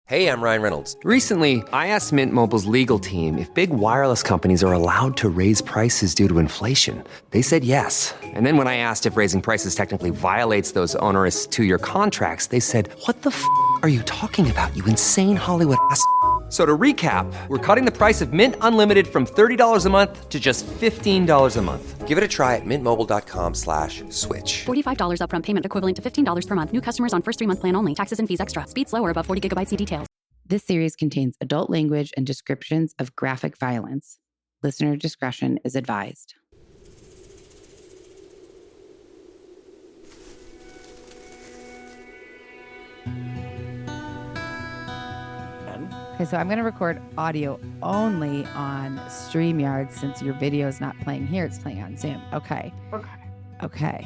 Hey, I'm Ryan Reynolds. Recently, I asked Mint Mobile's legal team if big wireless companies are allowed to raise prices due to inflation. They said yes. And then when I asked if raising prices technically violates those onerous two-year contracts, they said, "What the f*** are you talking about, you insane Hollywood ass?" So to recap, we're cutting the price of Mint Unlimited from $30 a month to just $15 a month. Give it a try at mintmobile.com/switch. $45 upfront payment equivalent to $15 per month. New customers on first 3-month plan only. Taxes and fees extra. Speed slower above 40 gigabytes. See details. This series contains adult language and descriptions of graphic violence. Listener discretion is advised. Okay, so I'm going to record audio only on StreamYard since your video is not playing here. It's playing on Zoom. Okay. Okay,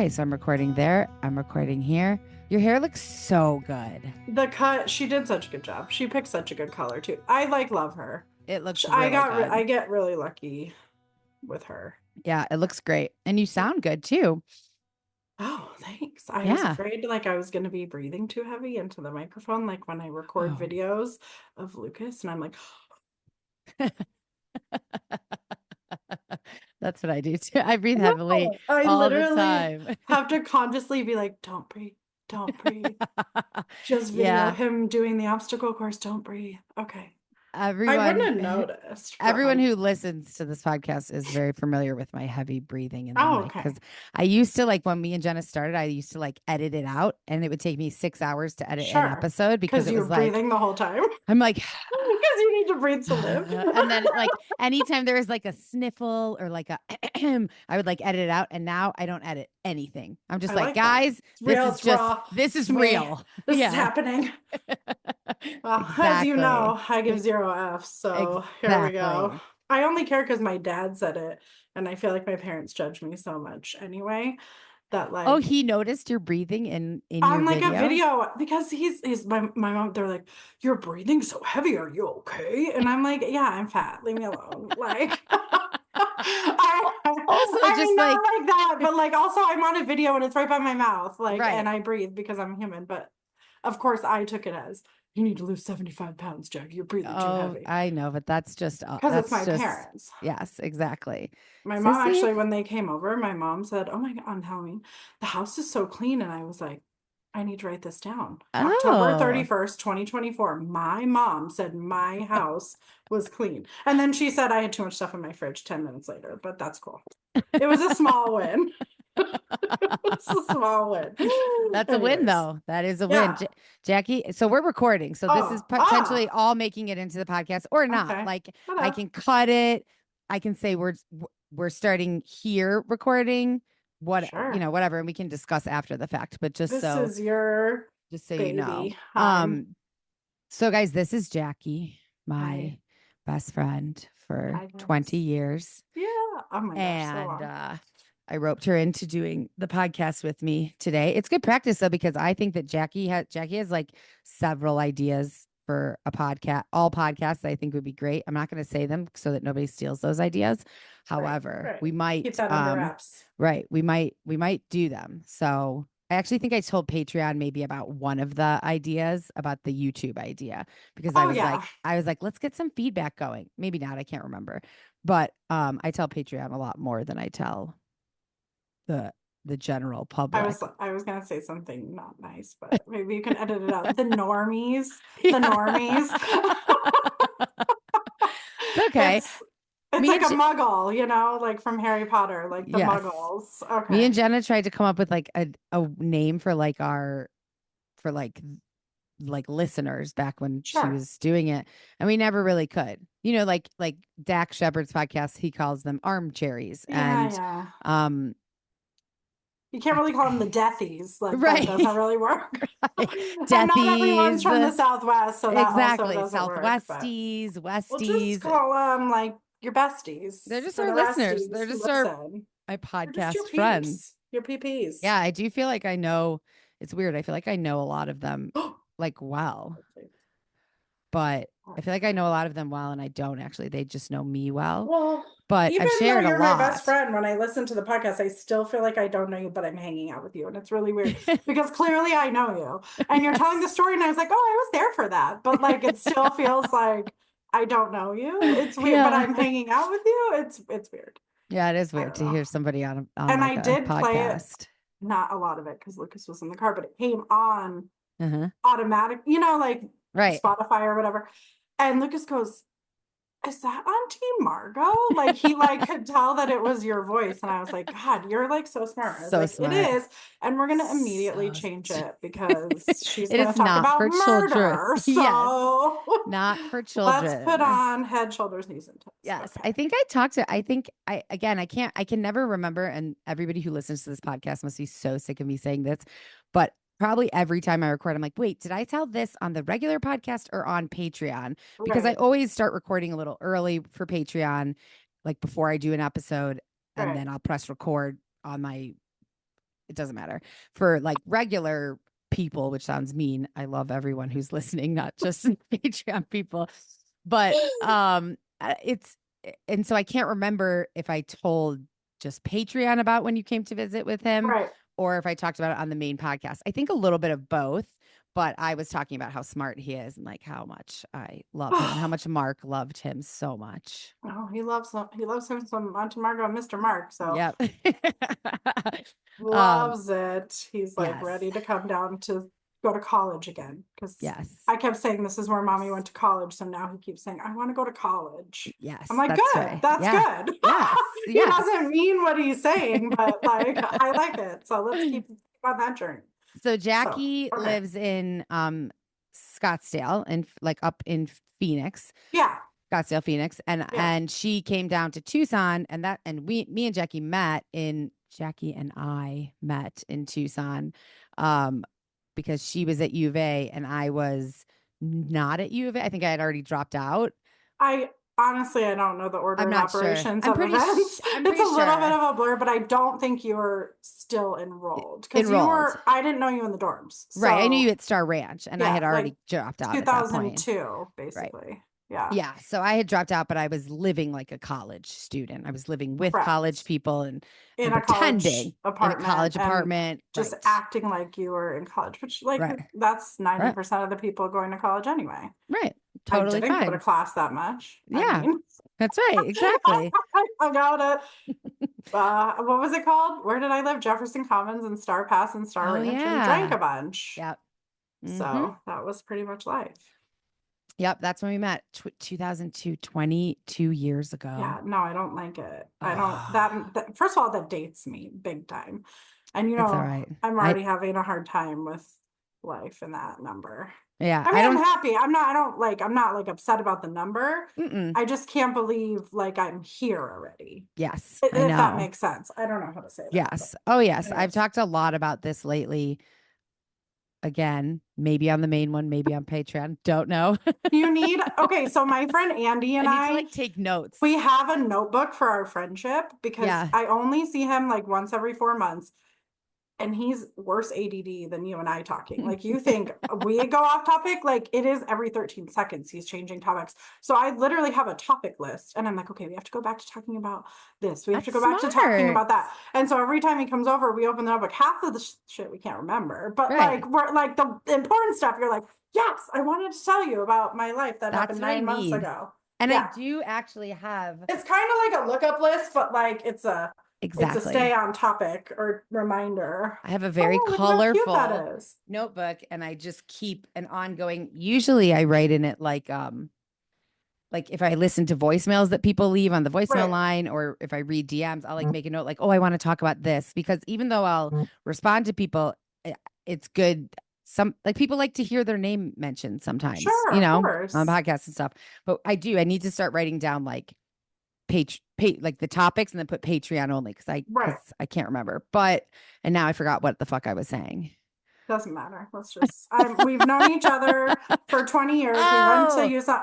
so I'm recording there. I'm recording here. Your hair looks so good. The cut, she did such a good job. She picked such a good color too. I love her. It looks really good. I get really lucky with her. Yeah, it looks great. And you sound good too. Oh, thanks. I was afraid I was going to be breathing too heavy into the microphone, like when I record videos of Lucas, and I'm like, that's what I do too. I breathe heavily all the time. Have to consciously be like, don't breathe. Don't breathe. Just video him doing the obstacle course. Don't breathe. Okay. I wouldn't have noticed. Everyone who listens to this podcast is very familiar with my heavy breathing in the mic. Because I used to, when me and Jenna started, I used to edit it out, and it would take me 6 hours to edit an episode because it you're was breathing the whole time. I'm like, because you need to breathe to live. And then anytime there was a sniffle or I would edit it out, and now I don't edit anything. I'm just guys, this is real. This is happening. As you know, I give 0 F's, so here we go. I only care because my dad said it, and I feel like my parents judge me so much anyway that he noticed your breathing in on your video? a video because he's my mom. They're like, "You're breathing so heavy. Are you okay?" And I'm like, "Yeah, I'm fat. Leave me alone." I mean, not like that, but also I'm on a video and it's right by my mouth, and I breathe because I'm human. But of course, I took it as, you need to lose 75 pounds, Jack. You're breathing too heavy. I know, but that's just because it's my parents. Yes, exactly. My mom actually, when they came over, my mom said, "Oh my God," on Halloween, "the house is so clean." And I was like, I need to write this down. October 31st, 2024. My mom said my house was clean. And then she said I had too much stuff in my fridge 10 minutes later, but that's cool. It was a small win. It's a small win. That's a win, though. That is a win. Jackie, so we're recording. So this is potentially all making it into the podcast or not. Okay. I can cut it. I can say we're starting here recording. Whatever, and we can discuss after the fact, but this is your baby. You know. So guys, this is Jackie, my best friend for 20 years. Yeah. Oh my gosh. And I roped her into doing the podcast with me today. It's good practice though, because I think that Jackie has several ideas for a podcast. All podcasts I think would be great. I'm not going to say them so that nobody steals those ideas. However, we might keep that under wraps. Right. We might do them. So I actually think I told Patreon maybe about one of the ideas about the YouTube idea, because I was like, let's get some feedback going. Maybe not. I can't remember. But I tell Patreon a lot more than I tell the general public. I was gonna say something not nice, but maybe you can edit it out. The normies. The normies. It's okay. It's like a muggle, from Harry Potter, the muggles. Okay. Me and Jenna tried to come up with a name for listeners back when she was doing it, and we never really could. Like Dak Shepard's podcast, he calls them armcherries. And you can't really call them the deathies. That doesn't really work. Deathies. And not everyone's from the Southwest, so that exactly. Also Southwesties, Westies. We'll just call them your besties. They're just our listeners. They're just my podcast friends. Your PPs. Yeah, I do feel like I know. It's weird. I feel like I know a lot of them well. but I feel like I know a lot of them well, and I don't actually. They just know me well. Well, But even I've shared though you're a lot. my best friend, when I listen to the podcast, I still feel like I don't know you, but I'm hanging out with you. And it's really weird because clearly I know you. And you're telling the story, and I was like, oh, I was there for that. But like, it still feels like I don't know you. It's weird, but I'm hanging out with you. It's weird. Yeah, it is weird to hear somebody on and like I a did podcast. Play it, not a lot of it because Lucas was in the car, but it came on Uh-huh. automatic, like Right. Spotify or whatever. And Lucas goes, is that Auntie Margot? Like he could tell that it was your voice. And I was like, God, you're like so smart. I was So like, smart. It is. And we're gonna immediately change it because she's gonna talk not about for murder. children. So Yes. Not for children. Let's put on head, shoulders, knees, and toes. Yes. Okay. I can never remember. And everybody who listens to this podcast must be so sick of me saying this, but probably every time I record, I'm like, wait, did I tell this on the regular podcast or on Patreon? Because I always start recording a little early for Patreon, like before I do an episode, and then I'll press record on my, it doesn't matter. For like regular people, which sounds mean. I love everyone who's listening, not just Patreon people. But and so I can't remember if I told just Patreon about when you came to visit with him, or if I talked about it on the main podcast. I think a little bit of both, but I was talking about how smart he is and like how much I love him and how much Mark loved him so much. Oh, he loves him some Auntie Margot and Mr. Mark. So yep. loves it. He's like ready to come down to go to college again. Because I kept saying this is where mommy went to college. So now he keeps saying, I want to go to college. Yes. I'm like, good. Right. That's good. Yes. He doesn't mean what he's saying, but like I like it. So let's keep on that journey. So Jackie lives in Scottsdale and like up in Phoenix. Yeah. Scottsdale, Phoenix. And she came down to Tucson and me and Jackie and I met in Tucson because she was at U of A and I was not at U of A. I think I had already dropped out. Honestly, I don't know the order of operations of events. It's a little bit of a blur, but I don't think you were still enrolled. Because I didn't know you in the dorms. So, right. I knew you at Star Ranch and I had already dropped out 2002, basically. Right. Yeah. Yeah. So I had dropped out, but I was living like a college student. I was living with college people and pretending in a college apartment. Just acting like you were in college, which that's 90% of the people going to college anyway. Right. Totally I didn't go to class that much. Yeah. That's right. Exactly. I got it. What was it called? Where did I live? Jefferson Commons and Star Pass and Star Ranch and drank a bunch. Yep. Mm-hmm. So that was pretty much life. Yep, that's when we met. 2002, 22 years ago. Yeah, no, I don't like it. I don't. That first of all, that dates me big time, and all right. I'm already having a hard time with life in that number. Yeah, I mean, I'm happy. I'm not like upset about the number. I just can't believe like I'm here already. Yes, if that makes sense. I don't know how to say that. Yes. Oh, yes. I've talked a lot about this lately. Again, maybe on the main one, maybe on Patreon. Don't know. So my friend Andy and I need to take notes. We have a notebook for our friendship because I only see him like once every 4 months. And he's worse ADD than you and I talking. Like you think we go off topic, like it is every 13 seconds he's changing topics. So I literally have a topic list and I'm like, okay, we have to go back to talking about this. We have to go back to talking about that. And so every time he comes over, we open the notebook. Half of the shit we can't remember, but like we're like the important stuff. You're like, yes, I wanted to tell you about my life that happened 9 months ago. And I do actually have. It's kind of like a lookup list, but like it's a stay on topic or reminder. I have a very colorful notebook and I just keep an ongoing, usually I write in it like if I listen to voicemails that people leave on the voicemail line, or if I read DMs, I'll like make a note like, oh, I want to talk about this, because even though I'll respond to people, it's good. Some like people like to hear their name mentioned sometimes, on podcasts and stuff, but I need to start writing down like like the topics and then put Patreon only because I can't remember. And now I forgot what the fuck I was saying. Doesn't matter. Let's just we've known each other for 20 years.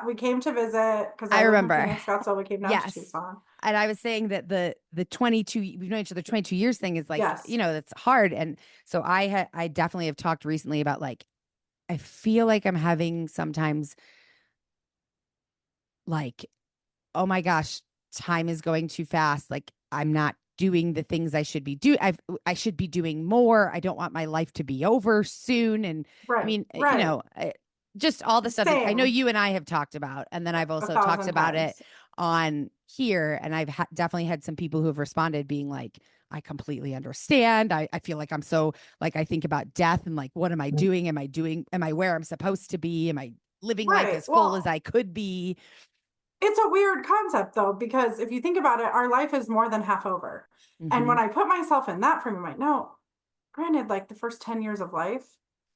We came to visit because I remember in Scottsdale. We came down to Tucson. And I was saying that the 22 we've known each other 22 years thing is like that's hard. And so I definitely have talked recently about like I feel like I'm having sometimes like, oh my gosh, time is going too fast. Like I'm not doing the things I should be I should be doing more. I don't want my life to be over soon. And I Right. mean, Right. just all the stuff that I know Same. you and I have talked about. And then I've A also talked thousand about it times. on here. And I've definitely had some people who have responded being like, I completely understand. I feel like I'm so like, I think about death and like, what am I doing? Am I where I'm supposed to be? Am I living life Right. as full as Well, I could be? it's a weird concept though, because if you think about it, our life is more than half over. And Mm-hmm. when I put myself in that frame of mind, no, granted, like the first 10 years of life,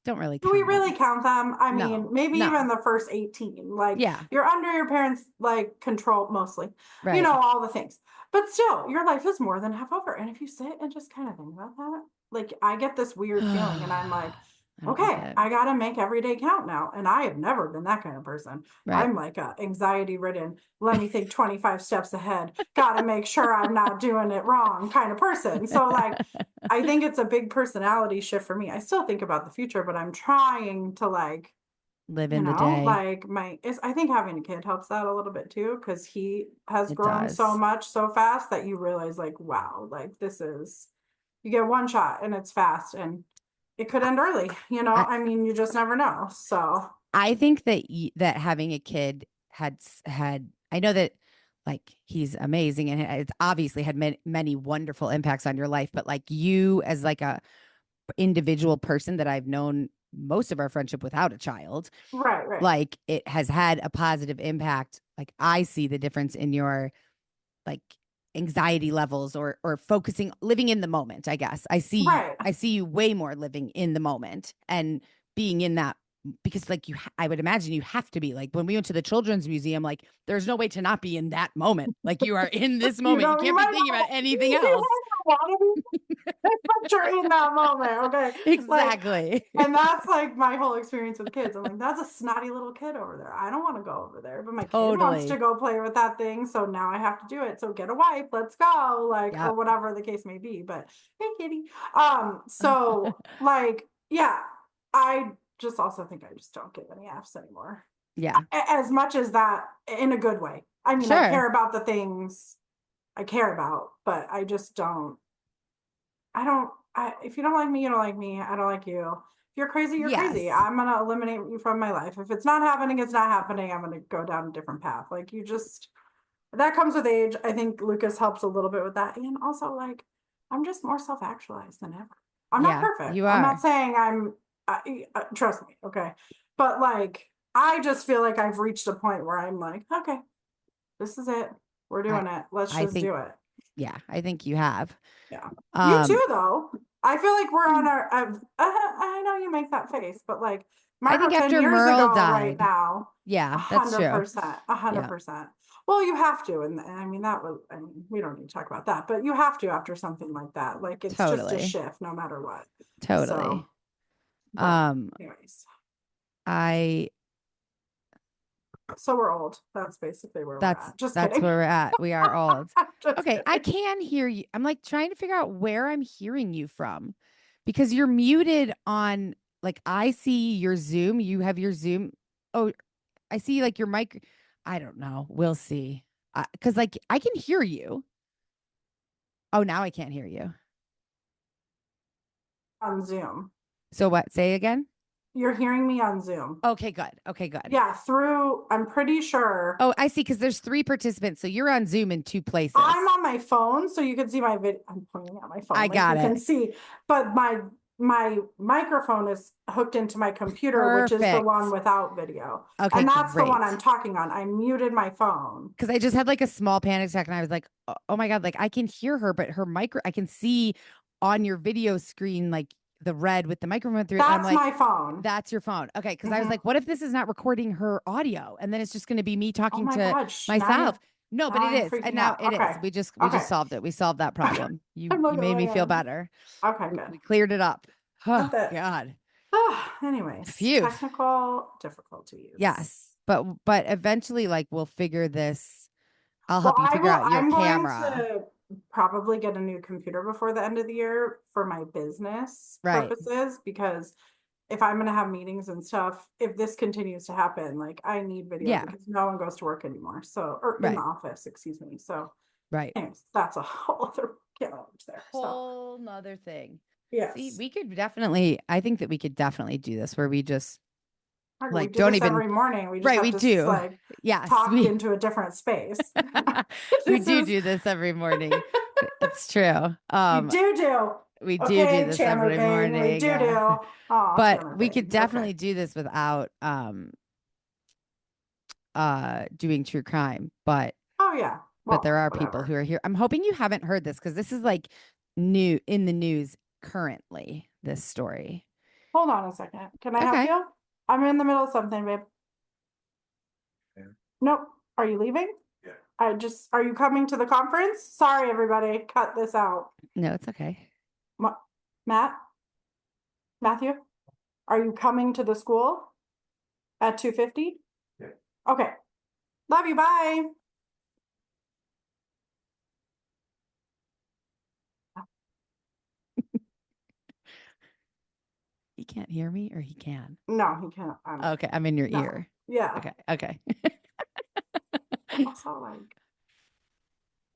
Don't really do we count. really count them? I mean, No, maybe even no. the first 18. Like Yeah, you're under your parents' like control mostly, right. all the things. But still, your life is more than half over. And if you sit and just kind of think about that, like I get this weird feeling and I'm like, I don't like okay, it. I got to make every day count now. And I have never been that kind of person. Right. I'm like a anxiety ridden, let me think 25 steps ahead, got to make sure I'm not doing it wrong kind of person. So like, I think it's a big personality shift for me. I still think about the future, but I'm trying to like, Live in the day. like I think having a kid helps that a little bit too, because he has It grown so does. much so fast that you realize like, wow, like you get one shot and it's fast and it could end early, I, I mean, you just never know. So, I think that that having a kid had I know that like he's amazing and it's obviously had many wonderful impacts on your life, but like you as like a individual person that I've known most of our friendship without a child, right, right, like it has had a positive impact. Like I see the difference in your like anxiety levels or focusing living in the moment. I guess right, I see you way more living in the moment and being in that because like I would imagine you have to be like when we went to the children's museum, like there's no way to not be in that moment. Like you are in this moment, you you can't be might thinking about not, anything you else. might not want to be, but you're in that moment, okay? Like, Exactly. and that's like my whole experience with kids. I'm like, that's a snotty little kid over there. I don't want to go over there, but my kid wants to Totally. go play with that thing. So now I have to do it. So get a wipe, let's go, like, or Yep. whatever the case may be. But hey, kitty. So like, yeah, I just also think I just don't give any F's anymore. Yeah. As much as that in a good way. I mean, I Sure. care about the things I care about, but I just don't if you don't like me, you don't like me. I don't like you. If you're crazy, you're crazy. Yes. I'm gonna eliminate you from my life. If it's not happening, it's not happening. I'm gonna go down a different path. Like that comes with age. I think Lucas helps a little bit with that. And also like I'm just more self-actualized than ever. I'm not Yeah, perfect. you I'm not are. saying trust me, okay. But like I just feel like I've reached a point where I'm like, okay, this is it. We're I doing it. Let's I just think do it. yeah, I think you have. Yeah. You Um too, though. I feel like we're on mm, our. I know you make that face, but like I think Margot 10 after years Merle ago, right died. now, a Yeah, that's hundred true. percent, a hundred Yeah, percent. Well, you have to, and I mean that was. I mean, we don't need to talk about that, but you have to after something like that. Like it's just a totally. shift, no matter what. So, Totally. but Um anyways, I so we're old. That's basically where we're at. Just that's kidding. where we're at. We are old. Just Okay, I kidding. can hear you. I'm like trying to figure out where I'm hearing you from because you're muted on like I see your Zoom. You have your Zoom. Oh, I see like your mic. I don't know. We'll see. Cuz like I can hear you. Oh, now I can't hear you. On Zoom. So what? Say again? You're hearing me on Zoom. Okay, good. Okay, good. Yeah, I'm pretty sure Oh, I see cuz there's 3 participants. So you're on Zoom in 2 I'm places. on my phone, so you can see my video. I'm pointing at my phone, I like got you can it. see, but my microphone is hooked into my computer, which is the one Perfect. without video. Okay, And that's the one great. I'm talking on. I muted my phone. Because I just had like a small panic attack and I was like, oh my God, like I can hear her, but her micro, I can see on your video screen, like the red with the microphone through it. And I'm That's like, my phone. that's your phone. Okay. Cause I was Mhm. like, what if this is not recording her audio? And then it's just going to be me Oh talking my to God, myself. No, but now it I'm is. And freaking now out. it is. Okay. We Okay. just solved it. We solved that problem. I'm You looking at made my me feel hands. better. Okay, good. We cleared it up. Oh That's it. God. Anyways, Phew. technical difficulties. Yes. But eventually like we'll figure this. I'll Well, help you figure out your I'm going camera. to probably get a new computer before the end of the year for my business Right. purposes because if I'm gonna have meetings and stuff, if this continues to happen, like I need video Yeah. because no one goes to work anymore. So, or in Right. the office, excuse me. So, Right. anyways, that's a whole other can of worms there. So, Whole nother thing. yes. See, we could definitely, I think that we could definitely do this where we just We like do don't this even every morning. We just right, have we to do. like Yes, talk we into a different space. we This do is- do this every morning. It's true. we do. We do Okay, this Chandler every Bing, morning. we do. Oh, But Chandler we Bing. could definitely Okay. do this without doing true crime. But Oh yeah. Well, there are whatever. people who are here. I'm hoping you haven't heard this because this is like new in the news currently, this story. Hold on a second. Can I help Okay. you? I'm in the middle of something, babe. Yeah. Nope. Are you leaving? Yeah. Are you coming to the conference? Sorry, everybody. Cut this out. No, it's okay. Matt? Matthew? Are you coming to the school at 2:50? Yeah. Okay. Love you. Bye. He can't hear me or he can? No, he can't. Okay, I'm in your No. ear. Yeah. Okay. Also, like,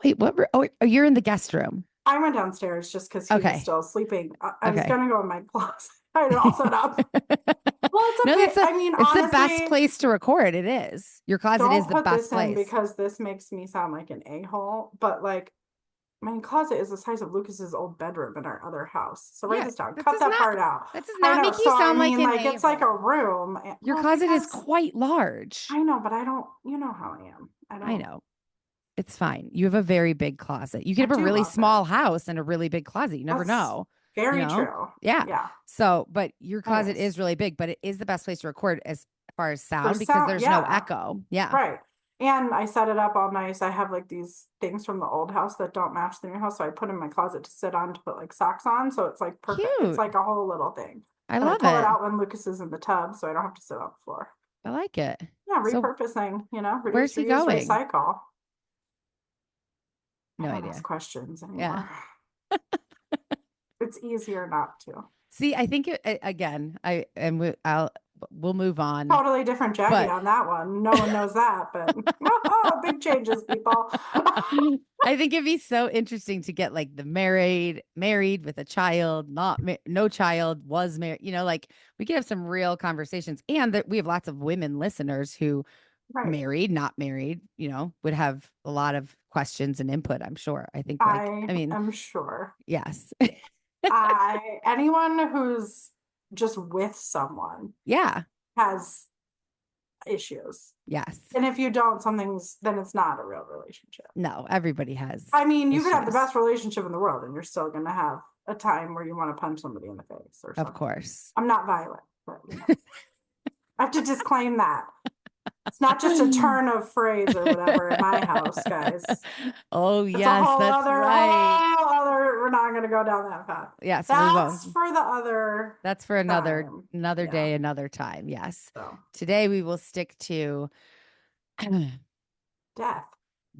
Wait, oh, you're in the guest room. I went downstairs just because he Okay. was still sleeping. I was Okay. gonna go in my closet. I had it all set up. Well, it's No, okay. it's I mean, it's honestly, the best place to record. It is. Your closet don't is the put best this place. in because this makes me sound like an a-hole. But like, my closet is the size of Lucas's old bedroom in our other house. So write Yeah, this down. that Cut does that not- part out. That does I not know. make you So sound I mean, like an it's like a a-hole. room. Your Well, closet is because- quite large. I know, but I don't. You know how I am. I know. It's fine. You have a very big closet. You could I have a do really love it. small house and a really big closet. You never That's know. Very you know? true. Yeah. Yeah. So, but your closet Anyways. is really big, but it is the best place to record as far as sound For because sound, there's no yeah. echo. Yeah. Right. And I set it up all nice. I have like these things from the old house that don't match the new house. So I put in my closet to sit on to put like socks on. So it's like perfect. Cute. It's like a whole little thing. I And love I pull it. it out when Lucas is in the tub so I don't have to sit on the floor. I like it. Yeah, So repurposing, where's he reduce, reuse, going? recycle. No I don't idea. ask questions Yeah. anymore. It's easier not to. See, I think again, we'll move on. Totally different Jackie on that one. No one knows that, but big changes, people. I think it'd be so interesting to get like the married with a child, no child, was married. Like we could have some real conversations, and that we have lots of women listeners who married, not married, would have a lot of questions and input. I'm sure. I think. I'm sure. Yes. Anyone who's just with someone, yeah, has issues. Yes. And if you don't, then it's not a real relationship. No, everybody has. I mean, you could have the best relationship in the world, and you're still going to have a time where you want to punch somebody in the face or something. Of course. I'm not violent, but I have to disclaim that. It's not just a turn of phrase or whatever in my house, guys. Oh, It's yes, that's right. We're not going to go down that path. Yes, that's for the other. That's for another time. day, another time. Yes. So. Today we will stick to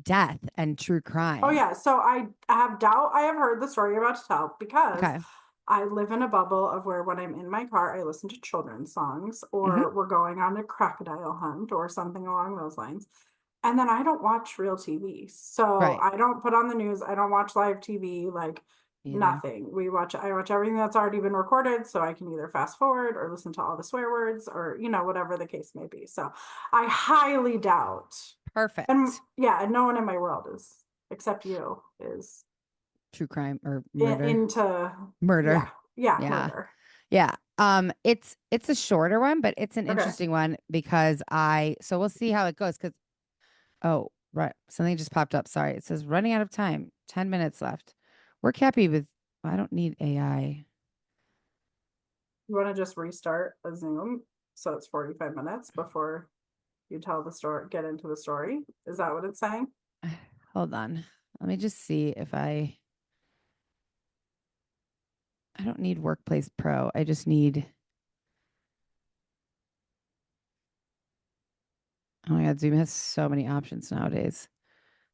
death and true crime. Oh yeah. So I have doubt I have heard the story you're about to tell because I live in a bubble of where when I'm in my car, I listen to children's songs or we're going on a crocodile hunt or something along those lines. And then I don't watch real TV. So I don't put on the news. I don't watch live TV, nothing. I watch everything that's already been recorded. So I can either fast forward or listen to all the swear words or, whatever the case may be. So I highly doubt. Perfect. And no one in my world except you is true crime or murder. Into murder. Yeah. Murder. Yeah. It's a shorter one, but it's an interesting one because so we'll see how it goes. Right. Something just popped up. Sorry. It says running out of time. 10 minutes left. Work happy with, I don't need AI. You want to just restart a Zoom so it's 45 minutes before you tell the story, get into the story? Is that what it's saying? Hold on. Let me just see if I don't need Workplace Pro. I just need. Oh my God, Zoom has so many options nowadays.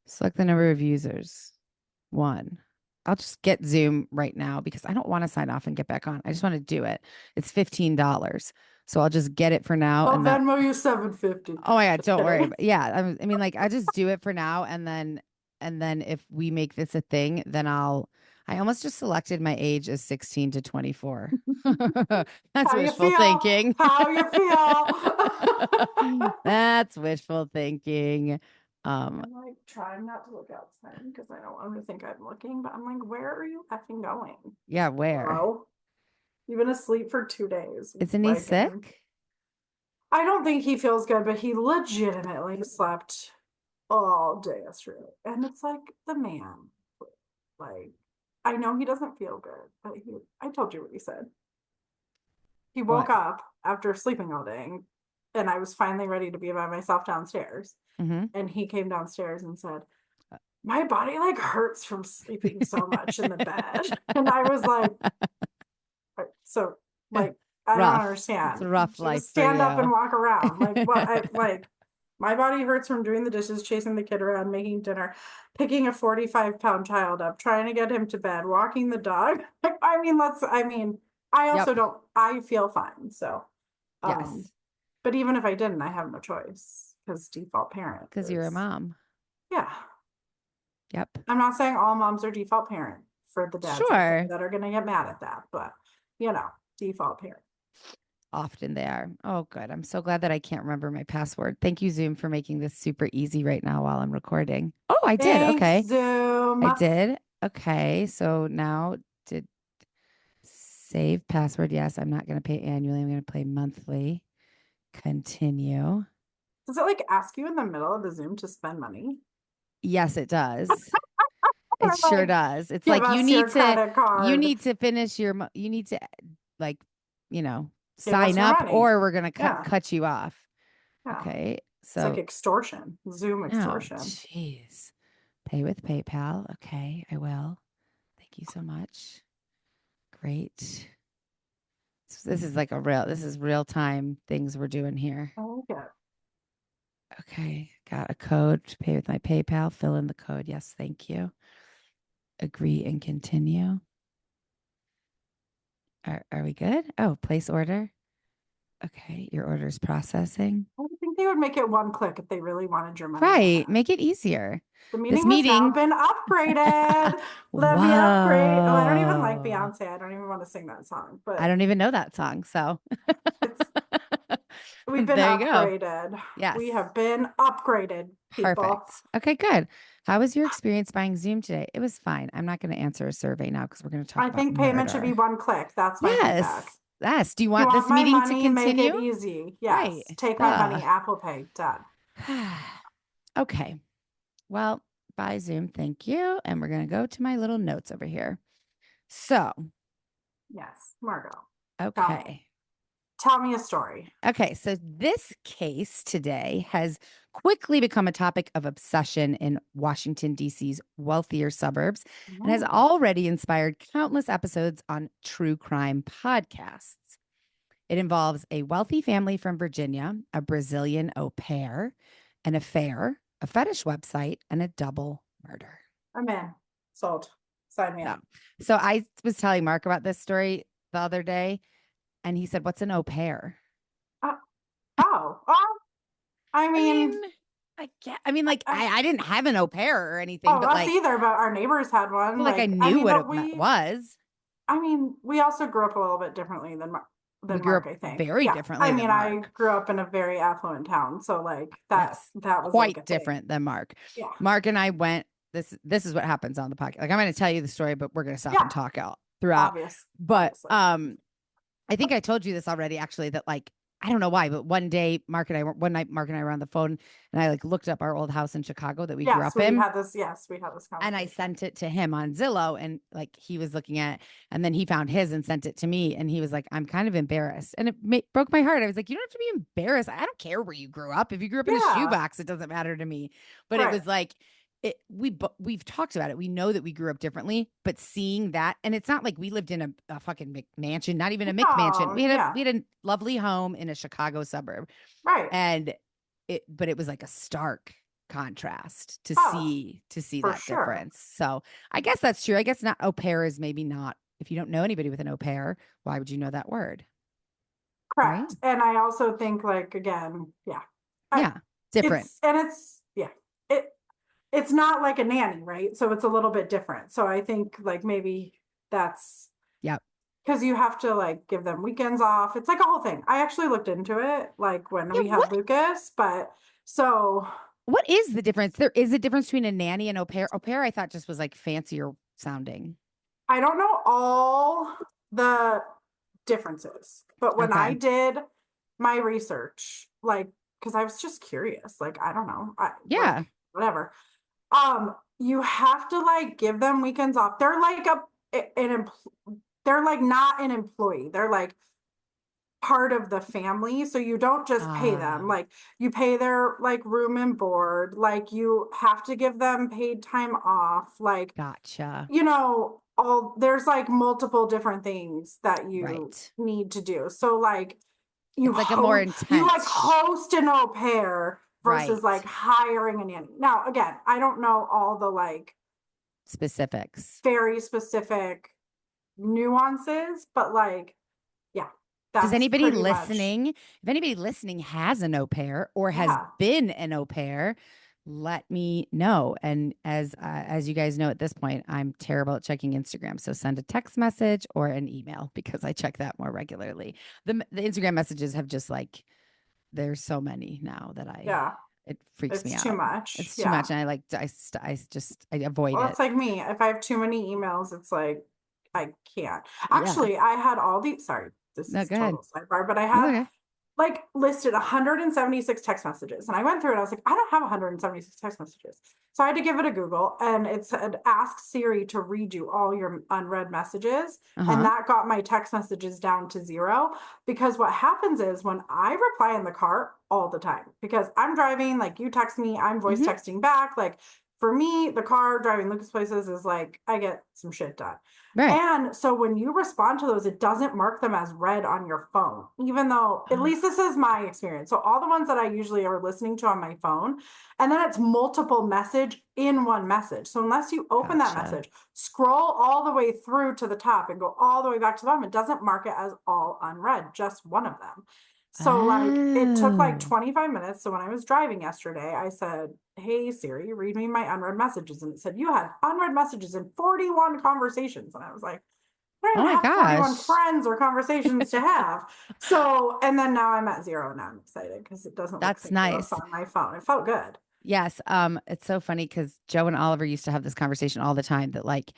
Select the number of users. 1. I'll just get Zoom right now because I don't want to sign off and get back on. I just want to do it. It's $15. So I'll just get it for now. I'll And then, Venmo you $7.50. oh my God, Just don't worry. kidding. Yeah. I mean, like, I just do it for now. And then if we make this a thing, then I almost just selected my age as 16 to 24. That's How you wishful feel? thinking. How you feel? That's wishful thinking. I'm like trying not to look outside because I don't want him to think I'm looking, but I'm like, where are you effing going? Yeah, where? Bro, you've been asleep for 2 days. Isn't he Like, sick? I don't think he feels good, but he legitimately slept all day yesterday. And it's like the man. Like, I know he doesn't feel good, but I told you what he said. He woke What? up after sleeping all day, and I was finally ready to be by myself downstairs. Mm-hmm. And he came downstairs and said, my body like hurts from sleeping so much in the bed. And I was like, so like, I don't Rough. understand. It's a rough life Just for stand up you. and walk around. Like what? Like my body hurts from doing the dishes, chasing the kid around, making dinner, picking a 45-pound child up, trying to get him to bed, walking the dog. I mean, I also Yep. don't, I feel fine. So, Yes. but even if I didn't, I have no choice because default parent. Because you're a mom. Yeah. Yep. I'm not saying all moms are default parent for the dads Sure. that are going to get mad at that, but default parent. Often they are. Oh, good. I'm so glad that I can't remember my password. Thank you, Zoom, for making this super easy right now while I'm recording. Oh, I did. Thanks, Okay. Zoom. I did. Okay. So now did save password. Yes, I'm not going to pay annually. I'm going to pay monthly. Continue. Does it like ask you in the middle of the Zoom to spend money? Yes, it does. It Or, sure like, does. It's give like us your credit card. you need to finish your you need to like, Give us sign your up money. or we're going to Yeah. cut you off. Yeah. Okay. It's like So extortion, Zoom oh, extortion. jeez. Pay with PayPal. Okay, I will. Thank you so much. Great. So this is like this is real time things we're doing here. Oh, yeah. Okay, got a code to pay with my PayPal. Fill in the code. Yes, thank you. Agree and continue. Are we good? Oh, place order. Okay, your order is processing. I think they would make it one click if they really wanted your money. Right, make it easier. The This meeting has now meeting. been upgraded. Let me upgrade. Oh, I don't even like Beyonce. I don't even want to sing that song, but I don't even know that song. So we've been there you go. upgraded. Yes. We have been upgraded, people. Perfect. Okay, good. How was your experience buying Zoom today? It was fine. I'm not going to answer a survey now because we're going to talk about think payment should be murder. one click. That's my feedback. Yes. Do you You want this my meeting money, to continue? Make it easy. Yes. Right. Take my money, Apple Pay. Done. Okay. Well, bye Zoom. Thank you. And we're going to go to my little notes over here. So. Yes, Margot. Okay. Tell me a story. Okay, so this case today has quickly become a topic of obsession in Washington, D.C.'s wealthier suburbs and has already inspired countless episodes on true crime podcasts. It involves a wealthy family from Virginia, a Brazilian au pair, an affair, a fetish website, and a double murder. I'm in. Sold. Sign me up. So I was telling Mark about this story the other day, and he said, "What's an au pair?" I mean, I didn't have an au pair or anything, but us either, but our neighbors had one. Like I knew what it was. I mean, we also grew up a little bit differently than Mark, I think. Very differently. I mean, I grew up in a very affluent town, so like that was quite like different than Mark. Yeah. Mark and I went. This is what happens on the podcast. Like I'm going to tell you the story, but we're going to stop and talk out throughout. But obviously. I think I told you this already. Actually, that like I don't know why, but one night Mark and I were on the phone, and I like looked up our old house in Chicago that we grew up in. We had this conversation. And I sent it to him on Zillow, and like he was looking at it, and then he found his and sent it to me, and he was like, "I'm kind of embarrassed," and it broke my heart. I was like, "You don't have to be embarrassed. I don't care where you grew up. If you grew up in a shoebox, it doesn't matter to me." But it was like. We've talked about it. We know that we grew up differently, but seeing that, and it's not like we lived in a fucking McMansion, not even a McMansion. We had a lovely home in a Chicago suburb, right? And it was like a stark contrast to Oh, see for that sure. difference. So I guess that's true. I guess not au pair is maybe not, if you don't know anybody with an au pair, why would you know that word? Correct. Right? And I also think like, again, Yeah. Different. It's not like a nanny, right? So it's a little bit different. So I think like maybe that's Yep. because you have to like give them weekends off. It's like a whole thing. I actually looked into it like when Yeah, we had Lucas, but so what is the difference? There is a difference between a nanny and au pair. Au pair, I thought just was like fancier sounding. I don't know all the differences, but when I Okay. did my research, like, because I was just curious, like, I don't know, Yeah. like, whatever. You have to like give them weekends off. They're like they're like not an employee. They're like part of the family. So you don't just pay them. Like you pay their like room and board. Like you have to give them paid time off. Like, Gotcha. there's like multiple different things that you Right. need to do. So like It's like a more you like intense. host an au pair versus Right. like hiring a nanny. Now, again, I don't know all the like Specifics. very specific nuances, but like, yeah, Does that's anybody pretty much, listening, if anybody listening has an au pair or has yeah, been an au pair, let me know. And as you guys know at this point, I'm terrible at checking Instagram. So send a text message or an email because I check that more regularly. The Instagram messages have just like, there's so many now that yeah, it freaks me it's too out. much. It's too Yeah. much. And I avoid Well, it. it's like me. If I have too many emails, it's like I can't. Yeah. Actually, I had all these, sorry, this No, is go ahead. total sidebar, but I That's had okay. like listed 176 text messages. And I went through it. I was like, I don't have 176 text messages. So I had to give it a Google and it said, ask Siri to read you all your unread messages. And Uh-huh. that got my text messages down to 0. Because what happens is when I reply in the car all the time, because I'm driving, like you text me, I'm voice Mhm. texting back. Like for me, the car driving Lucas places is like, I get some shit done. Right. And so when you respond to those, it doesn't mark them as read on your phone, even though, at least this is my experience. So all the ones that I usually are listening to on my phone, and then it's multiple message in one message. So unless you open that Gotcha. message, scroll all the way through to the top and go all the way back to the bottom, it doesn't mark it as all unread, just one of them. So like it took like Oh. 25 minutes. So when I was driving yesterday, I said, hey Siri, read me my unread messages. And it said, you had unread messages in 41 conversations. And I was like, I Oh don't my have 41 gosh. friends or conversations to have. So, and then now I'm at 0 and I'm excited because it doesn't look That's synchronous nice. on my phone. It felt good. Yes. It's so funny because Joe and Oliver used to have this conversation all the time that like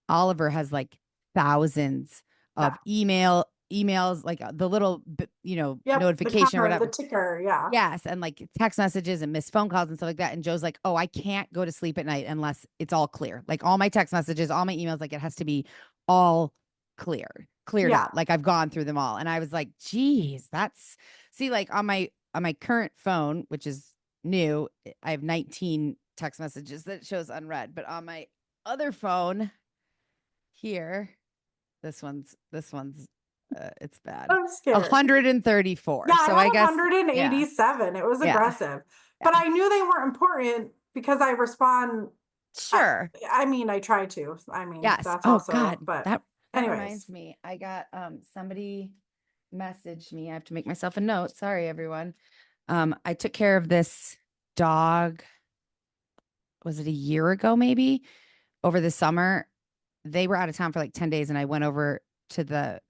Oliver has like thousands of emails, like the little, Yep. The notification or counter, the whatever. ticker. Yeah. Yes. And like text messages and missed phone calls and stuff like that. And Joe's like, oh, I can't go to sleep at night unless it's all clear. Like all my text messages, all my emails, like it has to be all cleared Yeah. out. Like I've gone through them all. And I was like, geez, see, like on my current phone, which is new, I have 19 text messages that shows unread. But on my other phone here, this one's it's bad. I'm scared. 134. Yeah, I So had I guess 187. It was aggressive. But I knew they weren't important because I respond. Sure. I mean, I try to. I mean, Yes. that's Oh also, God. but That anyways. reminds me. I got somebody messaged me. I have to make myself a note. Sorry, everyone. I took care of this dog. Was it a year ago, maybe? Over the summer. They were out of town for like 10 days, and I went over to the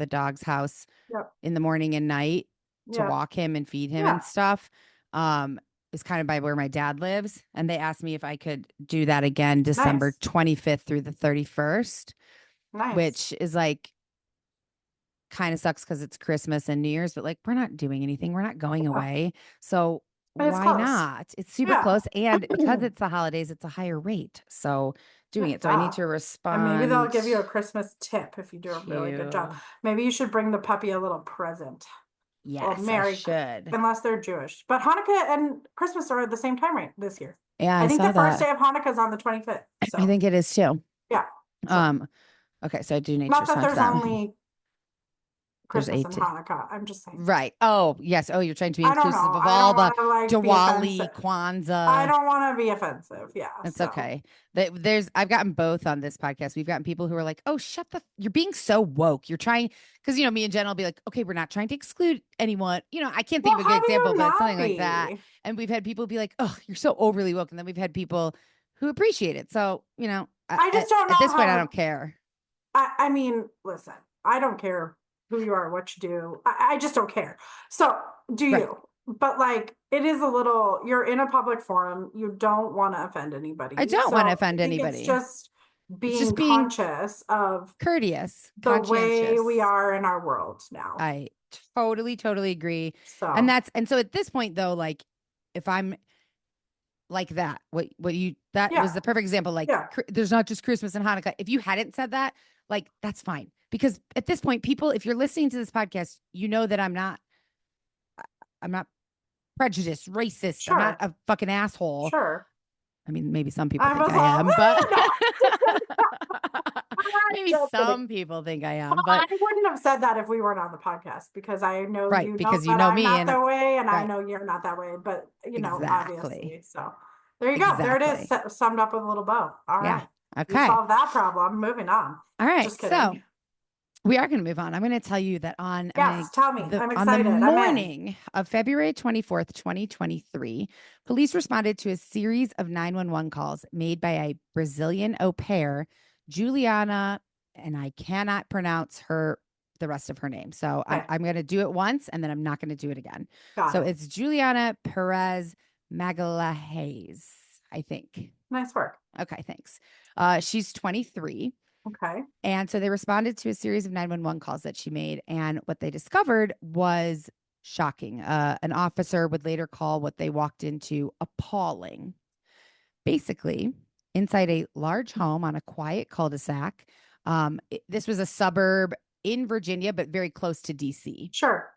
dog's house Yep. in the morning and night to Yeah. walk him and feed him Yeah. and stuff. It was kind of by where my dad lives. And they asked me if I could do that again December Nice. 25th through the 31st, Nice. which is like kind of sucks because it's Christmas and New Year's, but like we're not doing anything. We're not going away. So And it's why close. not? It's super Yeah. close. And because it's the holidays, it's a higher rate. So doing it. So I need to respond. And maybe they'll give you a Christmas tip if you do a really good job. Maybe you should bring the puppy a little present. Yes, Well, I should. Unless they're Jewish. But Hanukkah and Christmas are at the same time right this year. Yeah, I think saw the first that. day of Hanukkah is on the 25th. So I think it is too. yeah. So. Okay, so I do need to Not that respond to there's them. only Christmas and Hanukkah. I'm just saying. Right. Oh, yes. Oh, you're trying to be I don't inclusive know. of I all don't the wanna, like, be Diwali, offensive. Kwanzaa. I don't want to be offensive. Yeah. That's so. okay. I've gotten both on this podcast. We've gotten people who are like, oh, you're being so woke. You're trying, because, me and Jen will be like, okay, we're not trying to exclude anyone. I can't think of a good example, but something like that. And we've had people be like, oh, you're so overly woke. And then we've had people who appreciate it. So, I just don't know at this point, I don't care. I mean, listen, I don't care who you are, what you do. I just don't care. So do you? Right. But like, it is a little, you're in a public forum. You don't want to offend anybody. I don't want to offend anybody. It's just being conscious of courteous, the way we are in our world now. I totally agree. So, and so at this point though, like if I'm like that, was the perfect example. Like there's not just Christmas and Hanukkah. If you hadn't said that, like, that's fine. Because at this point, people, if you're listening to this podcast, you know that I'm not prejudiced, racist. Sure. I'm not a fucking asshole. Sure. I mean, maybe some people think I am, but maybe some people think I am. But I wouldn't have said that if we weren't on the podcast, because I know because you know me I'm not and that way, and I know you're not that way. But obviously, so there you go. There it is, summed up with a little bow. All right. Okay. We solved that problem. Moving on. All right. So we are going to move on. I'm going to tell you that tell me. I'm excited. On the morning of February 24th, 2023, police responded to a series of 911 calls made by a Brazilian au pair, Juliana, and I cannot pronounce the rest of her name. So I'm going to do it once and then I'm not going to do it again. It's Juliana Perez Magalhães, I think. Nice work. Okay, thanks. She's 23. Okay. And so they responded to a series of 911 calls that she made. And what they discovered was shocking. An officer would later call what they walked into appalling. Basically, inside a large home on a quiet cul-de-sac. This was a suburb in Virginia, but very close to DC. Sure.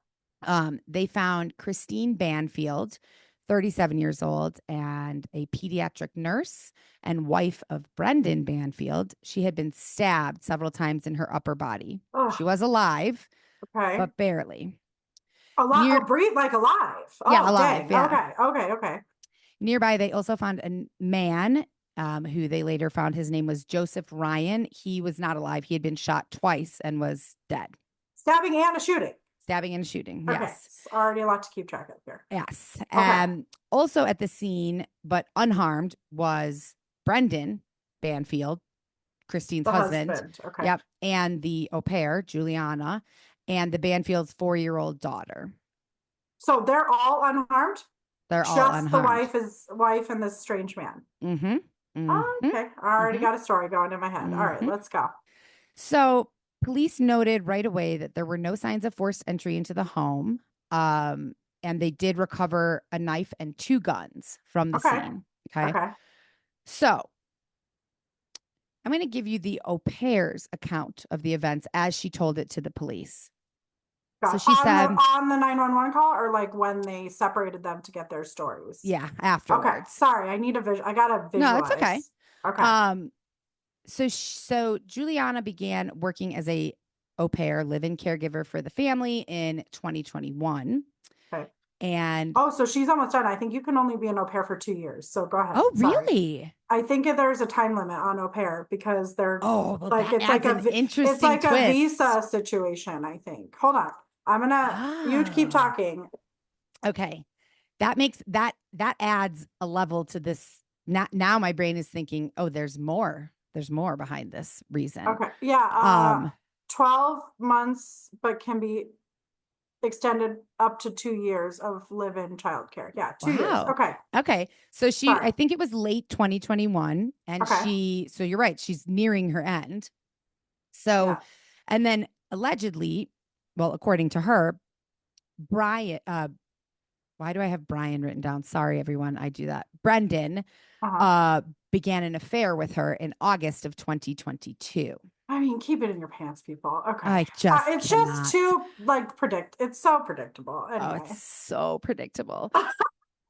They found Christine Banfield, 37 years old, and a pediatric nurse and wife of Brendan Banfield. She had been stabbed several times in her upper body. Oh. She was alive, but barely. Alive? Yeah, alive. Yeah. Okay. Nearby, they also found a man who they later found his name was Joseph Ryan. He was not alive. He had been shot twice and was dead. Stabbing and a shooting. Okay. Yes. Already a lot to keep track of here. Yes. Okay. Also at the scene, but unharmed, was Brendan Banfield, Christine's husband. Okay. Yep. And the au pair, Juliana, and the Banfield's 4-year-old daughter. So they're all unharmed? They're all unharmed. Just the wife and this strange man. Mm-hmm. Oh, okay. I already got a story going in my head. All right, let's go. So police noted right away that there were no signs of forced entry into the home. And they did recover a knife and 2 guns from the scene. Okay. So I'm going to give you the au pair's account of the events as she told it to the police. So she said on the 911 call, or like when they separated them to get their stories? Yeah, afterwards. Okay. Sorry, I need a vision. I got to visualize. No, it's okay. Okay. So Juliana began working as a au pair, live-in caregiver for the family in 2021. Okay. And so she's almost done. I think you can only be an au pair for 2 years. So go ahead. Oh, really? I think there's a time limit on au pair because they're it's like an interesting it's like twist. A visa situation, I think. Hold on. I'm gonna you keep talking. Okay. That adds a level to this. Now my brain is thinking, oh, there's more behind this reason. Okay. Yeah. 12 months, but can be extended up to 2 years of live-in childcare. Yeah, 2 years. Okay. So I think it was late 2021, and so you're right. She's nearing her end. So, and then allegedly, well, according to her, Brian, why do I have Brian written down? Sorry, everyone. I do that. Brendan began an affair with her in August of 2022. I mean, keep it in your pants, people. Okay. It's just too it's so predictable. Anyway. Oh, it's so predictable.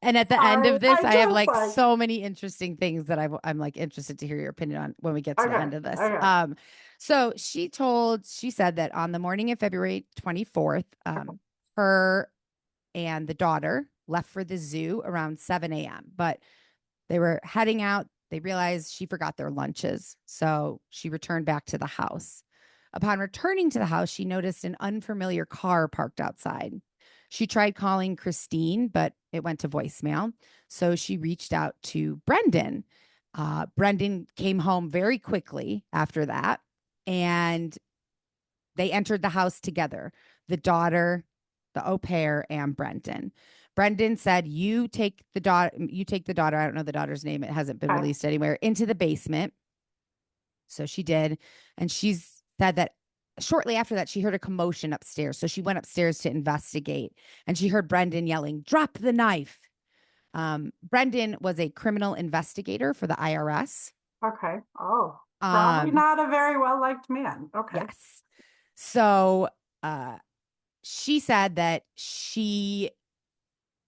And at the end Sorry, of this, I have just, like so many interesting things that I'm like interested to hear your opinion on when we get to the end of this. Okay. So she said that on the morning of February 24th, her and the daughter left for the zoo around 7 a.m. But they were heading out. They realized she forgot their lunches. So she returned back to the house. Upon returning to the house, she noticed an unfamiliar car parked outside. She tried calling Christine, but it went to voicemail. So she reached out to Brendan. Brendan came home very quickly after that, and they entered the house together. The daughter, the au pair, and Brendan. Brendan said, you take the daughter, I don't know the daughter's name, it hasn't been released anywhere, into the basement. So she did. And she's said that shortly after that, she heard a commotion upstairs. So she went upstairs to investigate, and she heard Brendan yelling, drop the knife. Brendan was a criminal investigator for the IRS. Okay. Oh, probably not a very well-liked man. Okay. Yes. So she said that she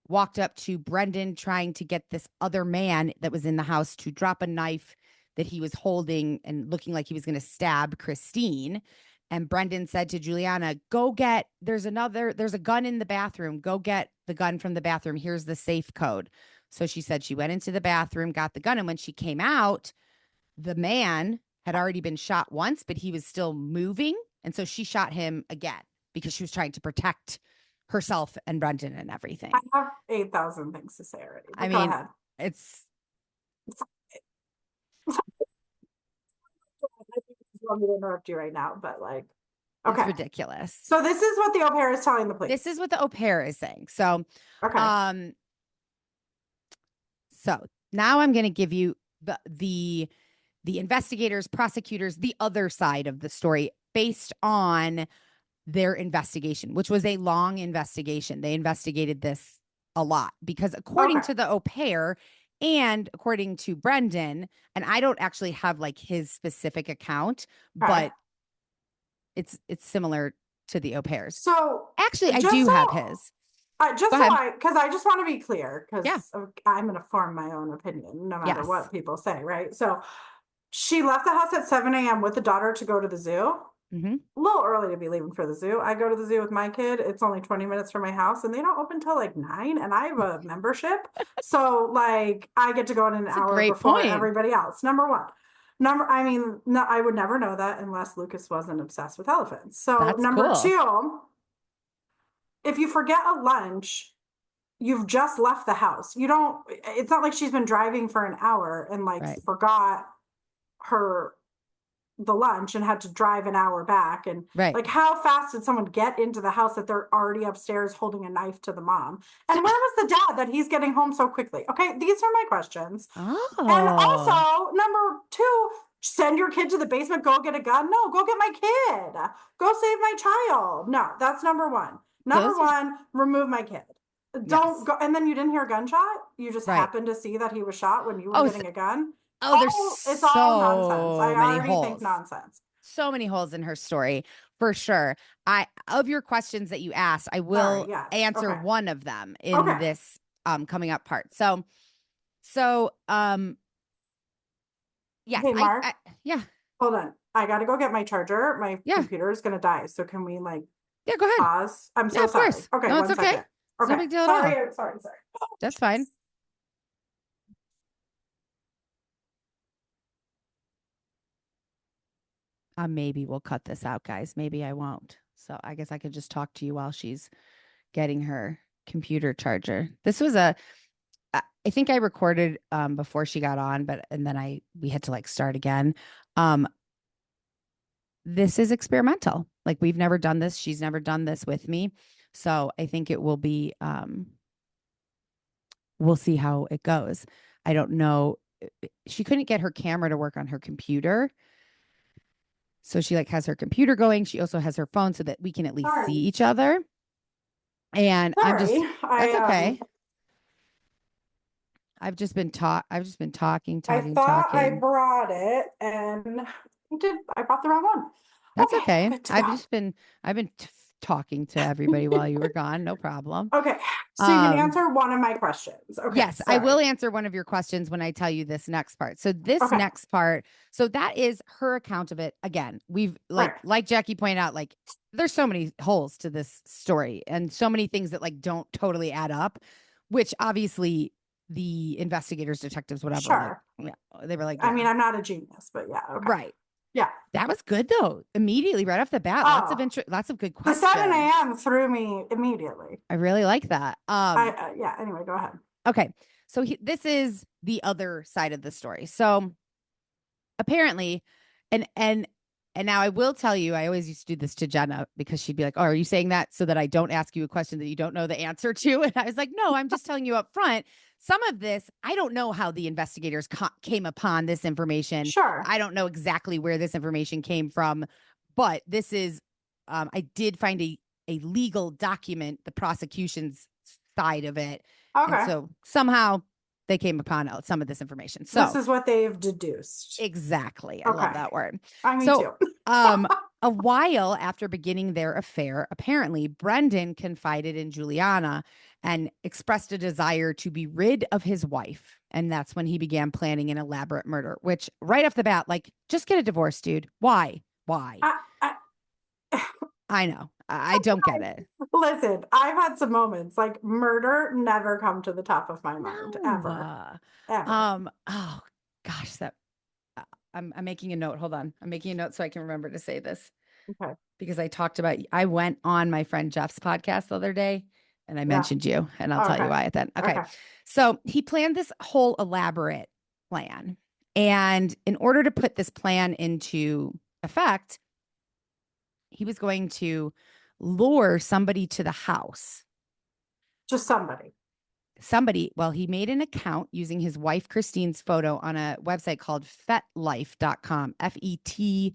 walked up to Brendan trying to get this other man that was in the house to drop a knife that he was holding and looking like he was going to stab Christine. And Brendan said to Juliana, there's a gun in the bathroom. Go get the gun from the bathroom. Here's the safe code. So she said she went into the bathroom, got the gun. And when she came out, the man had already been shot once, but he was still moving. And so she shot him again because she was trying to protect herself and Brendan and everything. I have 8,000 things to say already. I mean, mean, it's want me to interrupt you right now, but like, okay. It's ridiculous. So this is what the au pair is telling the police. This is what the au pair is saying. So, okay. So now I'm going to give you the investigators, prosecutors, the other side of the story based on their investigation, which was a long investigation. They investigated this a lot because according to the au pair and according to Brendan, and I don't actually have like his specific account, but it's similar to the au pairs. So actually, I do have his. Because I just want to be clear, because I'm going to form my own opinion no matter what people say, right? So she left the house at 7 a.m. with the daughter to go to the zoo. Mm-hmm. A little early to be leaving for the zoo. I go to the zoo with my kid. It's only 20 minutes from my house, and they don't open till like 9, and I have a membership. So like I get to go in an hour before everybody else. Number one. I would never know that unless Lucas wasn't obsessed with elephants. So that's number cool. 2, if you forget a lunch, you've just left the house. It's not like she's been driving for an hour and like forgot the lunch and had to drive an hour back. And like, how fast did someone get into the house that they're already upstairs holding a knife to the mom? And where was the dad that he's getting home so quickly? Okay. These are my questions. Oh. And also number 2, send your kid to the basement, go get a gun. No, go get my kid, go save my child. No, that's number 1. Number 1, remove my kid. Don't go. And then you didn't hear a gunshot. You just happened to see that he was shot when you were getting a gun. It's all nonsense. I already think nonsense. So many holes in her story, for sure. Of your questions that you asked, I will answer one of them in this coming up part. So yes, hey, Mark, hold on. I got to go get my charger. My computer is going to die. So can we like go ahead. Pause? I'm so sorry. Course. Okay, no, it's okay. Second. It's no big deal at all. Sorry. That's fine. Maybe we'll cut this out, guys. Maybe I won't. So I guess I could just talk to you while she's getting her computer charger. This was I think I recorded before she got on, and then we had to like start again. This is experimental. Like we've never done this. She's never done this with me. So I think it will be, we'll see how it goes. I don't know. She couldn't get her camera to work on her computer. So she like has her computer going. She also has her phone so that we can at least see each other. And that's okay. I've just been talking. I thought I brought it and I brought the wrong one. That's okay. I've been talking to everybody while you were gone. No problem. Okay. So you can answer one of my questions. Okay. Yes, I will answer one of your questions when I tell you this next part. So this next part, so that is her account of it. Again, we've like Jackie pointed out, like there's so many holes to this story and so many things that like don't totally add up, which obviously the investigators, detectives, whatever. Sure. Like, yeah, they were like, I mean, I'm not a genius, but yeah. Okay. Right. Yeah. That was good though. Immediately right off the bat. Lots of good questions. The 7 a.m. threw me immediately. I really like that. Yeah, anyway, go ahead. Okay. So this is the other side of the story. So apparently, and now I will tell you, I always used to do this to Jenna because she'd be like, "Oh, are you saying that so that I don't ask you a question that you don't know the answer to?" And I was like, "No, I'm just telling you up front. Some of this, I don't know how the investigators came upon this information. Sure. I don't know exactly where this information came from, but this is, I did find a legal document, the prosecution's side of it. Okay. And so somehow they came upon some of this information. So this is what they've deduced. Exactly. I love that word. Me too. A while after beginning their affair, apparently Brendan confided in Juliana and expressed a desire to be rid of his wife. And that's when he began planning an elaborate murder, which right off the bat, like, just get a divorce, dude. Why? I know. I don't get it. Listen, I've had some moments like murder never come to the top of my mind ever. Oh gosh, that I'm making a note. Hold on. I'm making a note so I can remember to say this. Okay. Because I went on my friend Jeff's podcast the other day and I mentioned you, and I'll tell you why then. Okay. So he planned this whole elaborate plan. And in order to put this plan into effect, he was going to lure somebody to the house. Just somebody. Well, he made an account using his wife Christine's photo on a website called fetlife.com, FET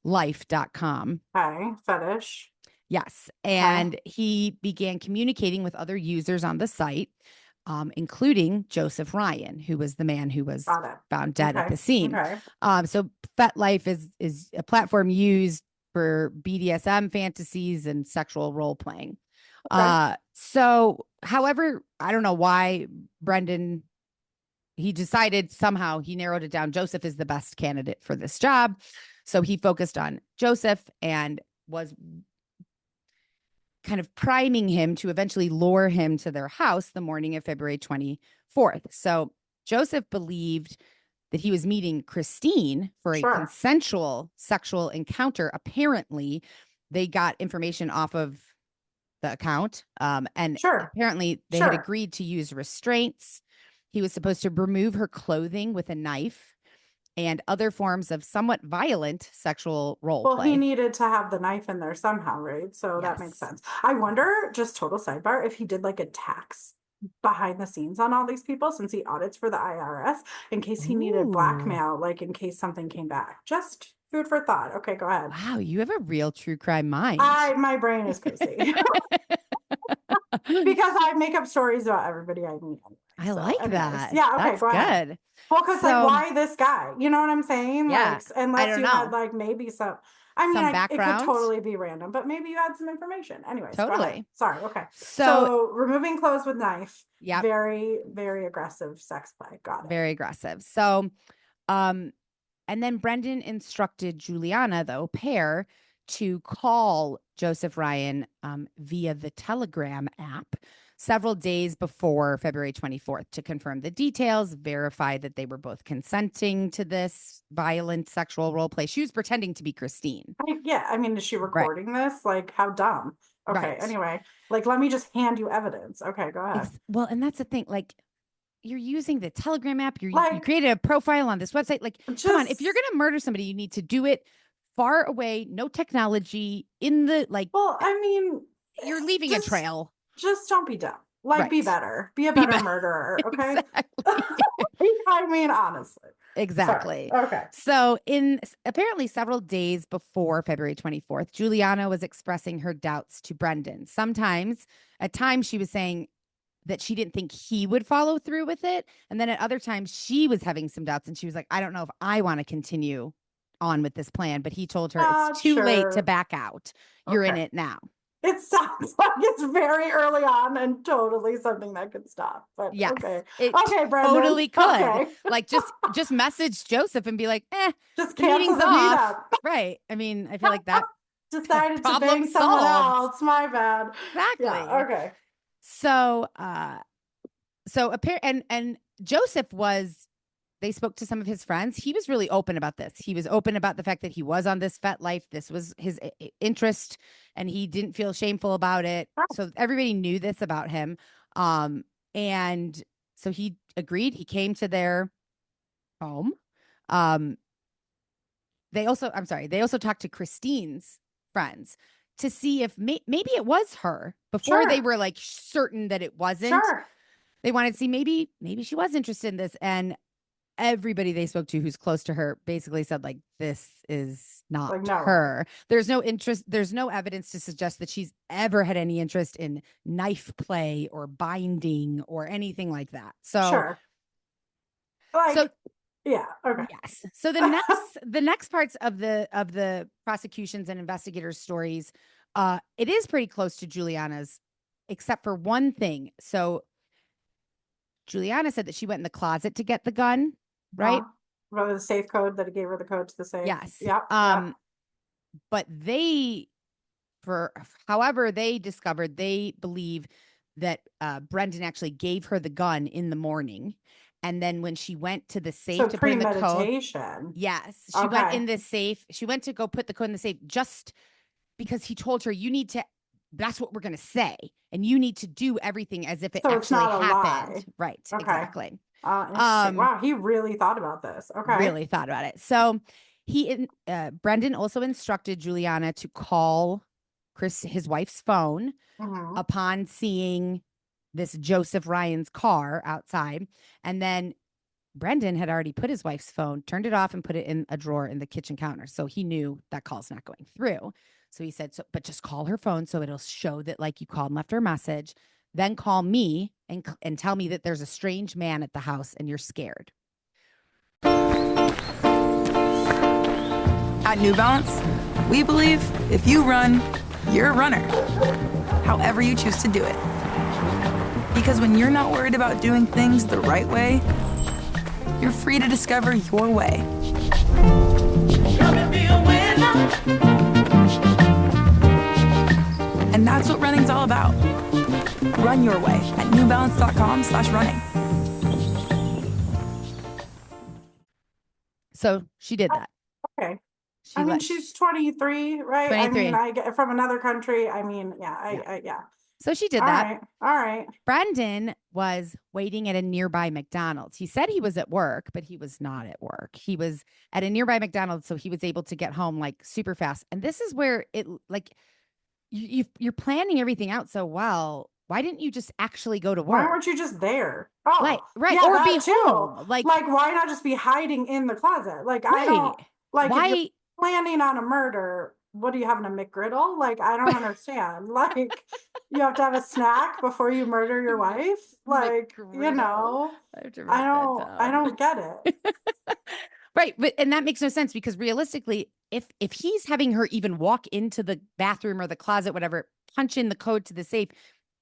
life.com. Okay, fetish. Yes. And he began communicating with other users on the site, including Joseph Ryan, who was the man who was found dead at the scene. So FetLife is a platform used for BDSM fantasies and sexual role playing. So, however, I don't know why Brendan, he decided somehow he narrowed it down. Joseph is the best candidate for this job. So he focused on Joseph and was kind of priming him to eventually lure him to their house the morning of February 24th. So Joseph believed that he was meeting Christine for a consensual sexual encounter. Apparently, they got information off of the account. And apparently they had agreed to use restraints. He was supposed to remove her clothing with a knife and other forms of somewhat violent sexual role play. Well, he needed to have the knife in there somehow, right? So that makes sense. I wonder, just total sidebar, if he did like a tax behind the scenes on all these people, since he audits for the IRS, in case he needed blackmail, like in case something came back. Just food for thought. Okay, go ahead. Wow, you have a real true crime mind. My brain is crazy. Because I make up stories about everybody I meet. I like that. Yeah, okay, that's go ahead. Good. Well, because like, why this guy? You know what I'm saying? Yeah, like, unless you had like maybe some. I mean, it could totally be random, but maybe you had some information. Anyways, totally. Sorry. Okay. So removing clothes with knife. Yeah. Very, very aggressive sex play. Got it. Very aggressive. So, and then Brendan instructed Juliana, the au pair, to call Joseph Ryan via the Telegram app several days before February 24th to confirm the details, verify that they were both consenting to this violent sexual role play. She was pretending to be Christine. I mean, is she recording this? Like, how dumb? Okay, anyway, like, let me just hand you evidence. Okay, go ahead. Well, and that's the thing, like, you're using the Telegram app. You created a profile on this website. Like, come on, if you're going to murder somebody, you need to do it far away, no technology in the, like, well, I mean, you're leaving a trail. Just don't be dumb. Like, be better. Be a better murderer. Okay. Exactly. I mean, honestly. Exactly. Sorry. Okay. So apparently several days before February 24th, Juliana was expressing her doubts to Brendan. At times she was saying that she didn't think he would follow through with it. And then at other times she was having some doubts and she was like, I don't know if I want to continue on with this plan. But he told her it's too late to back out. You're in it now. It sounds like it's very early on and totally something that could stop. But Yes, okay. it Okay, Brendan. totally could. Okay. Like just message Joseph and be like, Just the cancel meeting's the off. meetup. Right. I mean, I feel like that Decided to problem bang someone solved. else. My bad. Exactly. Yeah, okay. So and Joseph they spoke to some of his friends. He was really open about this. He was open about the fact that he was on this vet life. This was his interest, and he didn't feel shameful about it. So everybody knew this about him. And so he agreed. He came to their home. They also talked to Christine's friends to see if maybe it was her before they were like certain that it wasn't. Sure. They wanted to see maybe she was interested in this. And everybody they spoke to who's close to her basically said, like, this is not Like, no her. There's no interest. There's no evidence to suggest that she's ever had any interest in knife play or binding or anything like that. So, Sure. Like, yeah. Okay. Yes. So the next parts of the prosecutions and investigators' stories, it is pretty close to Juliana's, except for one thing. So Juliana said that she went in the closet to get the gun, right? Well, the safe code that gave her the code to the safe. Yes. Yep. But however they discovered, they believe that Brendan actually gave her the gun in the morning. And then when she went to the safe to put in the code, yes, she went in the safe. She went to go put the code in the safe just because he told her, that's what we're going to say. And you need to do everything as if it actually happened. Right. Okay. Exactly. Interesting. Wow. He really thought about this. Okay. Really thought about it. So Brendan also instructed Juliana to call his wife's phone upon seeing this Joseph Ryan's car outside. And then Brendan had already put his wife's phone, turned it off, and put it in a drawer in the kitchen counter. So he knew that call's not going through. So he said, but just call her phone so it'll show that, like, you called and left her a message. Then call me and tell me that there's a strange man at the house and you're scared. At New Balance, we believe if you run, you're a runner. However you choose to do it. Because when you're not worried about doing things the right way, you're free to discover your way. And that's what running's all about. Run your way at newbalance.com/running. So she did that. Okay. She's 23, right? 23. I mean, I get from another country. I mean, yeah. So she did that. All right. Brendan was waiting at a nearby McDonald's. He said he was at work, but he was not at work. He was at a nearby McDonald's, so he was able to get home like super fast. And this is where it, like, you're planning everything out so well. Why didn't you just actually go to work? Why weren't you just there? Oh, right. Yeah, or be too. home. Like, why not just be hiding in the closet? Like, I don't like. Why? If you're planning on a murder, what are you having, a McGriddle? Like, I don't understand. Like, you have to have a snack before you murder your wife. Like, McGriddle. I don't get it. Right. And that makes no sense, because realistically, if he's having her even walk into the bathroom or the closet, whatever, punch in the code to the safe,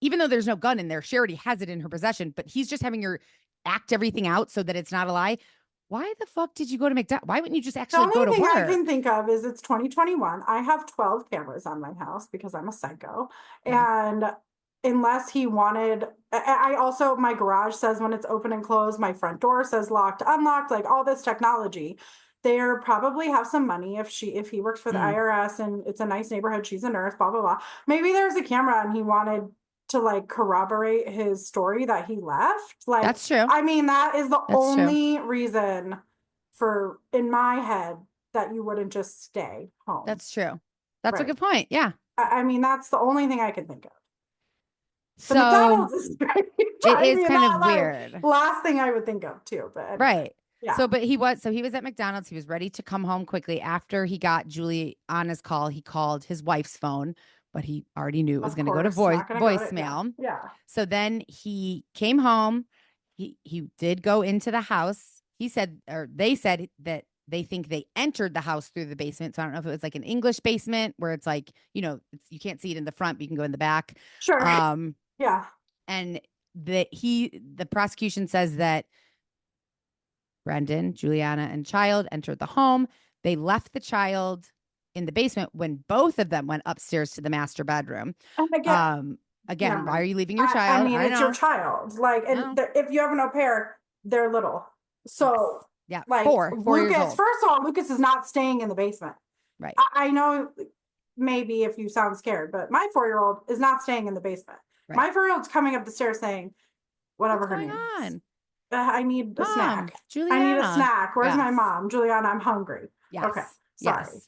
even though there's no gun in there, she already has it in her possession, but he's just having her act everything out so that it's not a lie. Why the fuck did you go to McDonald's? Why wouldn't you just actually go to work? The only thing I can think of is it's 2021. I have 12 cameras on my house because I'm a psycho. Yeah. And unless he wanted, I also, my garage says when it's open and closed, my front door says locked, unlocked, like all this technology. They probably have some money if he works for the IRS and it's a nice neighborhood, she's a nurse, blah, blah, blah. Maybe there's a camera and he wanted to like corroborate his story that he left. Like, that's true. I mean, that is the only reason in my head that you wouldn't just stay home. That's true. That's a good point. Yeah. I mean, that's the only thing I can think of. So the McDonald's is strange. It is kind of weird. Last thing I would think of too, but anyway. Right. Yeah. So he was at McDonald's. He was ready to come home quickly. After he got Julie on his call, he called his wife's phone, but he already knew it was going to go to voicemail. Yeah. So then he came home. He did go into the house. He said, or they said that they think they entered the house through the basement. So I don't know if it was like an English basement where it's like, you can't see it in the front, but you can go in the back. Sure. Yeah. And the prosecution says that Brendan, Juliana, and child entered the home. They left the child in the basement when both of them went upstairs to the master bedroom. And again, why are you leaving your child? I mean, it's your child. Like, and if you have an au pair, they're little. So, yeah, like four Lucas, years old. First of all, Lucas is not staying in the basement. Right. I know maybe if you sound scared, but my 4-year-old is not staying in the basement. Right. My 4-year-old's coming up the stairs saying, whatever What's her going name on? I need a snack. Juliana. I need a snack. Where's my mom? Juliana, I'm hungry. Yes. Okay. Sorry. Yes.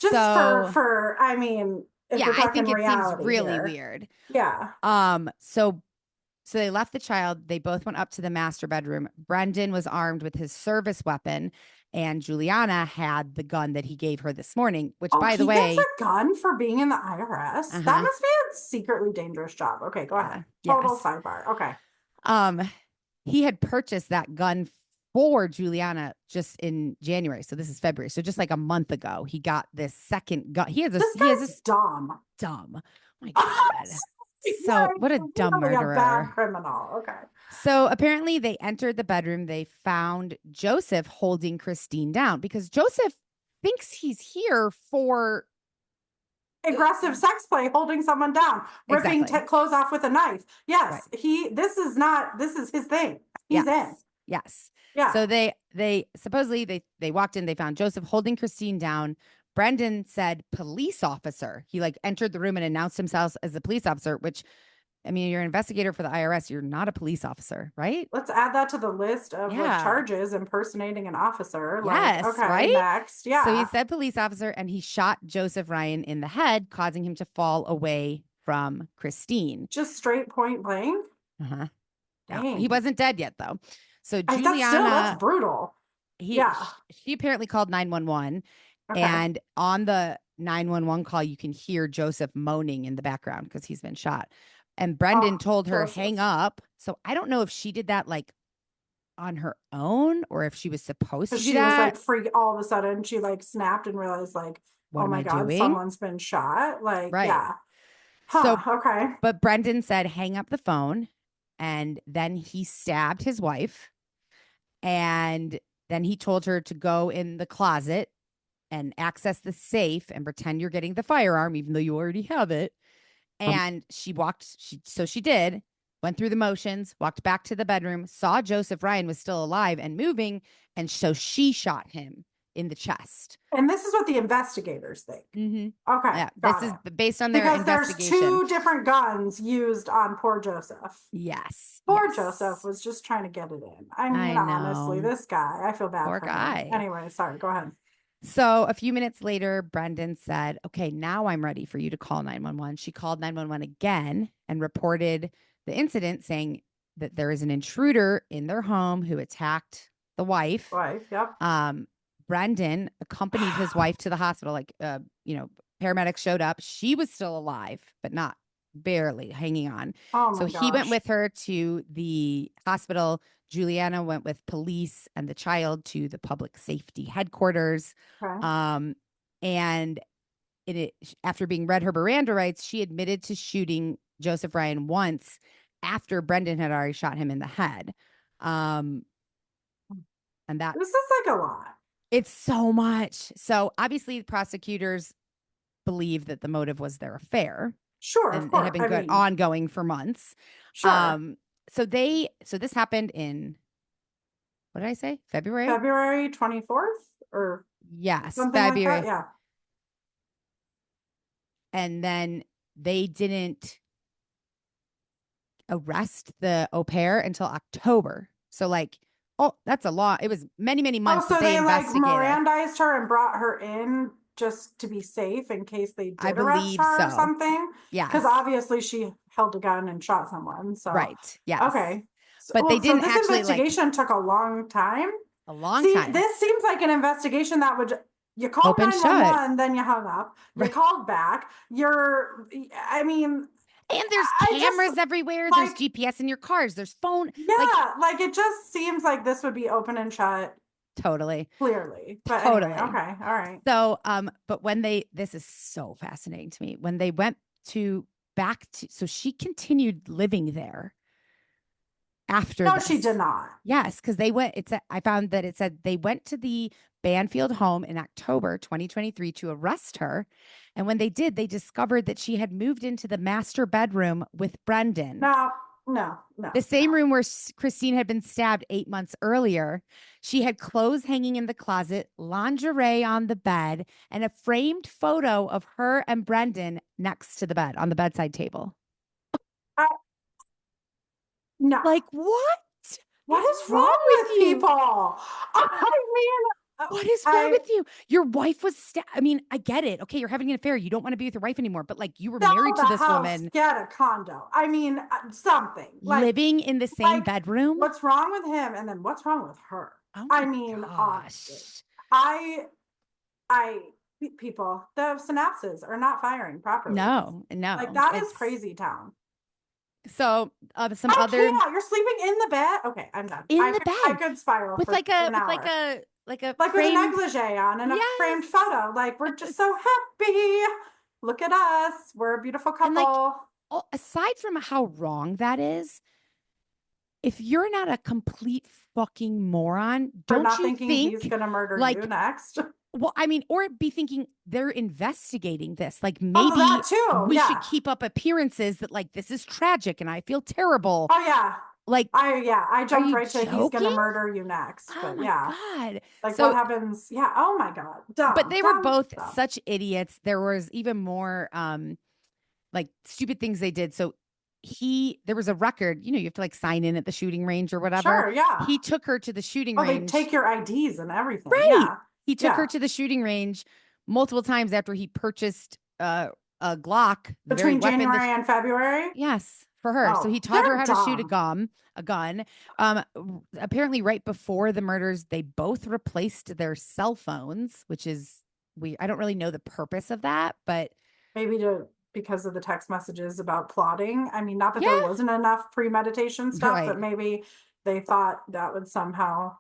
Just for I mean, if we're talking I think it reality seems really here. weird. Yeah. So they left the child. They both went up to the master bedroom. Brendan was armed with his service weapon, and Juliana had the gun that he gave her this morning, which, by the way, he gets a gun for being in the IRS. That must be a secretly dangerous job. Okay, go ahead. Total sidebar. Okay. He had purchased that gun for Juliana just in January. So this is February. So just like a month ago, he got this second gun. He has this dumb. Oh my God. So what a dumb murderer. A bad criminal. Okay. So apparently they entered the bedroom. They found Joseph holding Christine down because Joseph thinks he's here for aggressive sex play, holding someone down, ripping clothes off with a knife. Yes. Right. This is his thing. He's in. Yes. Yeah. So they supposedly they walked in, they found Joseph holding Christine down. Brendan said police officer. He entered the room and announced himself as a police officer, which, I mean, you're an investigator for the IRS. You're not a police officer, right? Let's add that to the list of charges, impersonating an officer. Yes. Okay, right? Next. Yeah. So he said police officer, and he shot Joseph Ryan in the head, causing him to fall away from Christine. Just straight point blank? Uh-huh. Yeah. He wasn't dead yet, though. So Juliana. That's brutal. She apparently called 911. Okay. And on the 911 call, you can hear Joseph moaning in the background because he's been shot. And Brendan told her, hang up. So I don't know if she did that on her own or if she was supposed to do that. She was freaked all of a sudden. She snapped and realized what oh my God, someone's been shot. Right. Yeah. Huh, okay. But Brendan said, hang up the phone. And then he stabbed his wife. And then he told her to go in the closet and access the safe and pretend you're getting the firearm, even though you already have it. And she did, went through the motions, walked back to the bedroom, saw Joseph Ryan was still alive and moving. And so she shot him in the chest. And this is what the investigators think. Mm-hmm. Okay. Yeah, this is based on their investigation. There's 2 different guns used on poor Joseph. Yes. Poor Joseph was just trying to get it in. I mean, honestly, this guy, I feel bad for him. Anyway, sorry, go ahead. So a few minutes later, Brendan said, okay, now I'm ready for you to call 911. She called 911 again and reported the incident, saying that there is an intruder in their home who attacked the wife. Yep. Brendan accompanied his wife to the hospital. Paramedics showed up. She was still alive, but not barely hanging on. Oh my gosh. He went with her to the hospital. Juliana went with police and the child to the public safety headquarters. Okay. And after being read her Miranda rights, she admitted to shooting Joseph Ryan once after Brendan had already shot him in the head. And that this is a lot. It's so much. So obviously the prosecutors believe that the motive was their affair. Sure, and of course. It had been ongoing for months. Sure. So this happened in, what did I say? February 24th or yes, something February. Like that? Yeah. And then they didn't arrest the au pair until October. So that's a lot. It was many, many months. So that they investigated. Mirandized her and brought her in just to be safe in case they did arrest her or something. Yeah. Because obviously she held a gun and shot someone. So right. Yes. Okay. But they didn't this actually investigation took a long time. A long time. This seems like an investigation that would you called 911, then you hung up. You called back. And there's cameras everywhere. There's GPS in your cars. There's phone. Yeah, it just seems like this would be open and shut Totally. Clearly. But Totally. anyway, okay. All right. So, but when this is so fascinating to me, when they went so she continued living there after No, this. she did not. Yes, because I found that it said they went to the Banfield home in October 2023 to arrest her. And when they did, they discovered that she had moved into the master bedroom with Brendan. No. The same room where Christine had been stabbed 8 months earlier. She had clothes hanging in the closet, lingerie on the bed, and a framed photo of her and Brendan next to the bed on the bedside table. No. Like, what? What is wrong with people? I mean, what is wrong with you? Your wife was I mean, I get it. Okay, you're having an affair. You don't want to be with your wife anymore, but like you were married to this woman. Get a condo. I mean, something. Like, living in the same bedroom. What's wrong with him? And then what's wrong with her? Oh I mean, honestly, people, the synapses are not firing properly. No. Like that is crazy town. So some other. You're sleeping in the bed. Okay, I'm done. The bed. I could spiral with like a with a negligee on and a framed photo. Like we're just so happy. Look at us. We're a beautiful couple. And aside from how wrong that is, if you're not a complete fucking moron, don't you think he's gonna murder you next? Well, I mean, or be thinking they're investigating this. Like maybe that too. We should keep up appearances that like this is tragic and I feel terrible. Oh yeah. Like I jumped right to he's gonna murder you next. Oh but my God. Like what happens? Yeah. Oh my God. Dumb. But they were both such idiots. There was even more like stupid things they did. So there was a record, you have to like sign in at the shooting range or whatever. Sure, yeah. He took her to the shooting range. They take your IDs and everything. Right. Yeah. He took her to the shooting range multiple times after he purchased a Glock. Between January and February? Yes, for her. So he taught her how to shoot a gun. Apparently right before the murders, they both replaced their cell phones, which is I don't really know the purpose of that, but maybe because of the text messages about plotting. I mean, not that there wasn't enough premeditation stuff, but maybe they thought that would somehow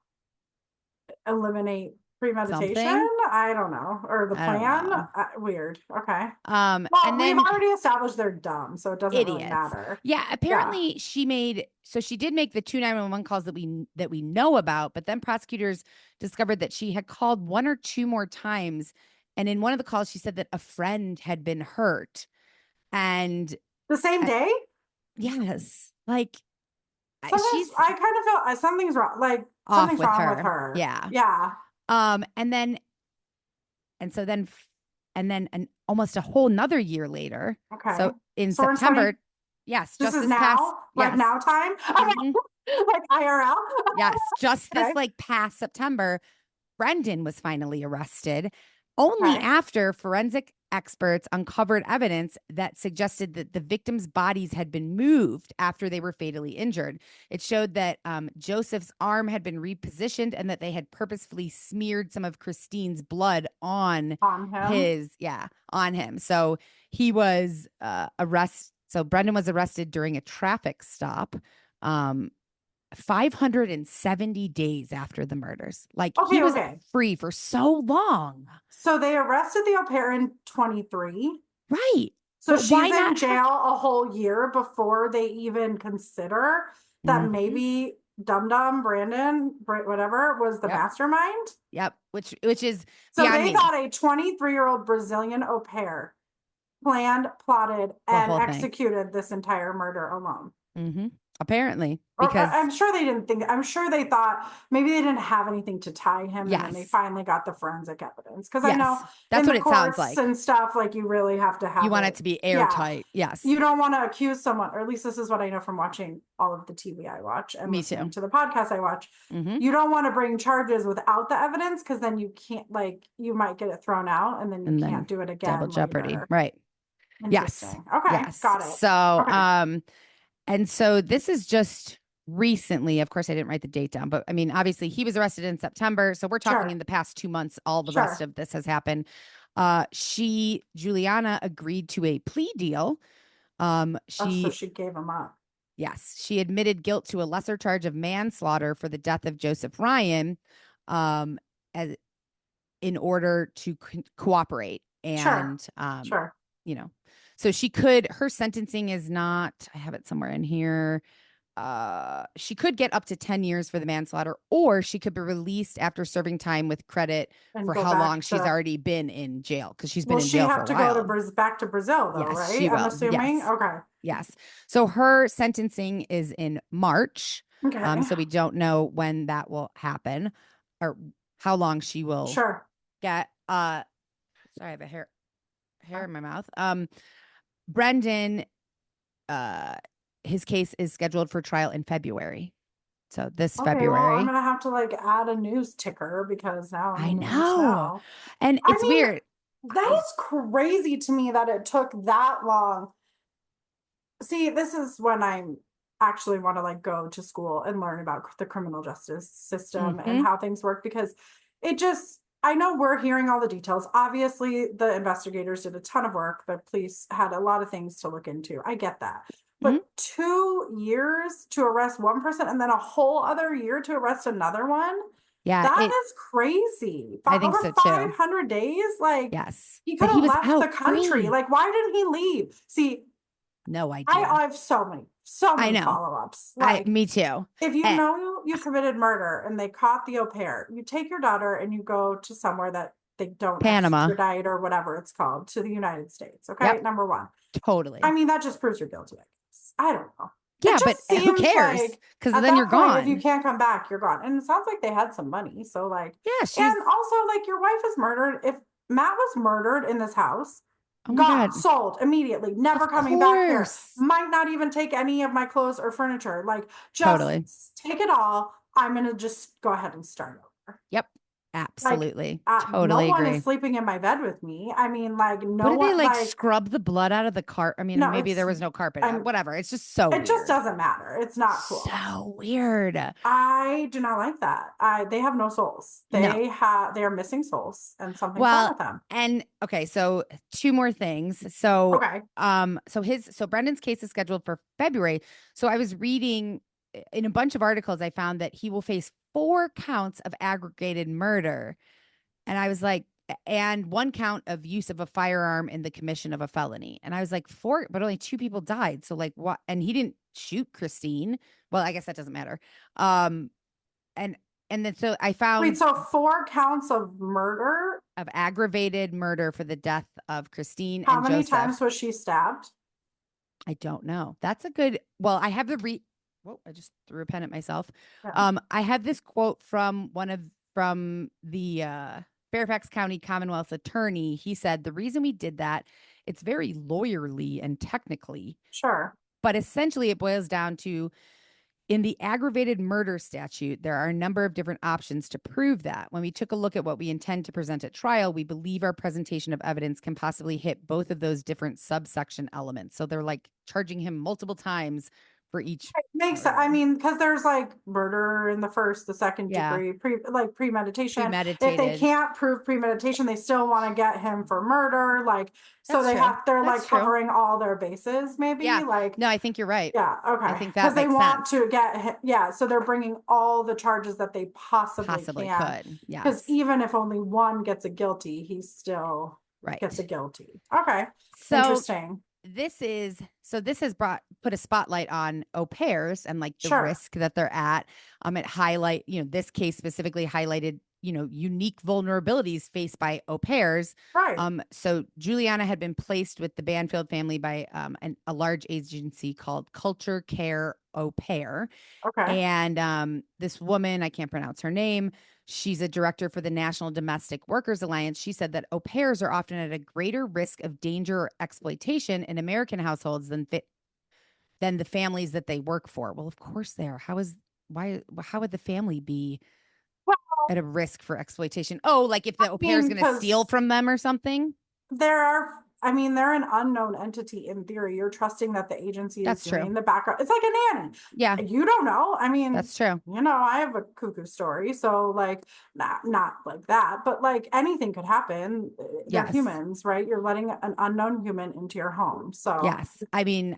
eliminate premeditation. Something? I don't know. Or the plan. Weird. Okay. And then we've already established they're dumb, so it doesn't really matter. Yeah. Apparently she did make the 2 911 calls that we know about, but then prosecutors discovered that she had called 1 or 2 more times. And in one of the calls, she said that a friend had been hurt. And the same day? Yes. Like I kind of feel something's wrong. Like something's wrong with her. Yeah. Yeah. And then almost a whole nother year later. Okay. So in September, yes, this is now, past, like now time, like IRL. Yes, just this like past September, Brendan was finally arrested. Only after forensic experts uncovered evidence that suggested that the victims' bodies had been moved after they were fatally injured. It showed that Joseph's arm had been repositioned and that they had purposefully smeared some of Christine's blood on him. So he was arrested. So Brendan was arrested during a traffic stop. 570 days after the murders. Like he was free for so long. So they arrested the au pair in 23. Right. So she's in jail a whole year before they even consider that maybe Brandon, whatever, was the mastermind. Yep. Which is so they thought a 23-year-old Brazilian au pair planned, plotted, and executed this entire murder alone. Mm-hmm. Apparently, because I'm sure they didn't think. I'm sure they thought maybe they didn't have anything to tie him, and then they finally got the forensic evidence. Because I know that's what it sounds like and stuff. Like you really have to have. You want it to be airtight. Yeah. Yes. You don't want to accuse someone, or at least this is what I know from watching all of the TV I watch and listening to the podcast I watch. Mm-hmm. You don't want to bring charges without the evidence because then you can't. Like you might get it thrown out, and then you can't do it again. Double jeopardy, right? Yes. Okay. Yes. Got it. So, and so this is just recently, of course, I didn't write the date down, but I mean, obviously he was arrested in September. So we're talking in the past 2 months, all the rest of this has happened. Juliana agreed to a plea deal. So she gave him up. Yes. She admitted guilt to a lesser charge of manslaughter for the death of Joseph Ryan. as in order to cooperate. And, Sure. you know, so she could, her sentencing is not, I have it somewhere in here. She could get up to 10 years for the manslaughter, or she could be released after serving time with credit And for go how back long she's to- already been in jail, because she's been Will in she jail for have a to while. go to back to Brazil though, Yes, right? she will. I'm assuming. Yes. Okay. Yes. So her sentencing is in March. Okay. So we don't know when that will happen or how long she will Sure. get. Sorry, I have a hair in my mouth. Brendan, his case is scheduled for trial in February. So this Okay, February. well, I'm gonna have to like add a news ticker because now I I'm gonna know. And it's weird. That is crazy to me that it took that long. See, this is when I actually want to like go to school and learn about the criminal justice system and how things work, because it just, I know we're hearing all the details. Obviously, the investigators did a ton of work. The police had a lot of things to look into. I get that. But 2 years to arrest one person and then a whole other year to arrest another one? Yeah. That is crazy. I think over so too. 500 days? Like, yes. he could have left the country. free. Like, why didn't he leave? See, no idea. I have so many follow-ups. Like, me too. If you know you committed murder and they caught the au pair, you take your daughter and you go to somewhere that they don't extradite or whatever it's called to the United States. Okay, number one. Totally. I mean, that just proves you're guilty. I don't know. Yeah, but who cares? Because then you're gone. If you can't come back, you're gone. And it sounds like they had some money. So like, yeah, and also like your wife is murdered. If Matt was murdered in this house, oh gone, sold immediately, never coming back here. Might not even take any of my clothes or furniture. Like, just take it all. I'm gonna just go ahead and start over. Yep. Absolutely. Totally no agree. one is sleeping in my bed with me. I mean, like, no what one. Did they like scrub the blood out of the carpet? I mean, maybe there was no carpet. Whatever. It's just so weird. It just doesn't matter. It's not cool. So weird. I do not like that. They have no souls. They are missing souls, and something's wrong with them. And okay, so 2 more things. So so Brendan's case is scheduled for February. So I was reading in a bunch of articles, I found that he will face 4 counts of aggregated murder. And I was like, and 1 count of use of a firearm in the commission of a felony. And I was like, 4, but only 2 people died. So like what? And he didn't shoot Christine. Well, I guess that doesn't matter. And then so I found. Wait, so 4 counts of murder? Of aggravated murder for the death of Christine How and many Joseph. times was she stabbed? I don't know. That's a good, well, I have the whoa, I just threw a pen at myself. Yeah. I have this quote from the Fairfax County Commonwealth's attorney. He said, the reason we did that, it's very lawyerly and technically. Sure. But essentially it boils down to, in the aggravated murder statute, there are a number of different options to prove that. When we took a look at what we intend to present at trial, we believe our presentation of evidence can possibly hit both of those different subsection elements. So they're like charging him multiple times for each. It makes sense. I mean, because there's like murder in the first, the second degree, premeditation. If they can't prove premeditation, they still want to get him for murder. Like, so they're like covering all their bases, maybe. Yeah. Like, no, I think you're right. Yeah. Okay. I think that makes sense. Because they want to get him. Yeah. So they're bringing all the charges that they possibly can. Could. Yeah. Because even if only one gets a guilty, he still gets a guilty. Okay. So interesting. This has put a spotlight on au pairs and like the risk that they're at. It this case specifically highlighted, unique vulnerabilities faced by au pairs. Right. So Juliana had been placed with the Banfield family by a large agency called Culture Care Au Pair. Okay. And this woman, I can't pronounce her name, she's a director for the National Domestic Workers Alliance. She said that au pairs are often at a greater risk of danger or exploitation in American households than the families that they work for. Well, of course they are. How would the family be at a risk for exploitation? Oh, like if the au pair is going to steal from them or something? There are I mean, they're an unknown entity in theory. You're trusting that the agency That's is doing true. the background. It's like a nanny. Yeah, You don't know. I mean, that's true. you know, I have a cuckoo story. So like, not like that, but like anything could happen. They're Yes. humans, right? You're letting an unknown human into your home. So Yes. I mean,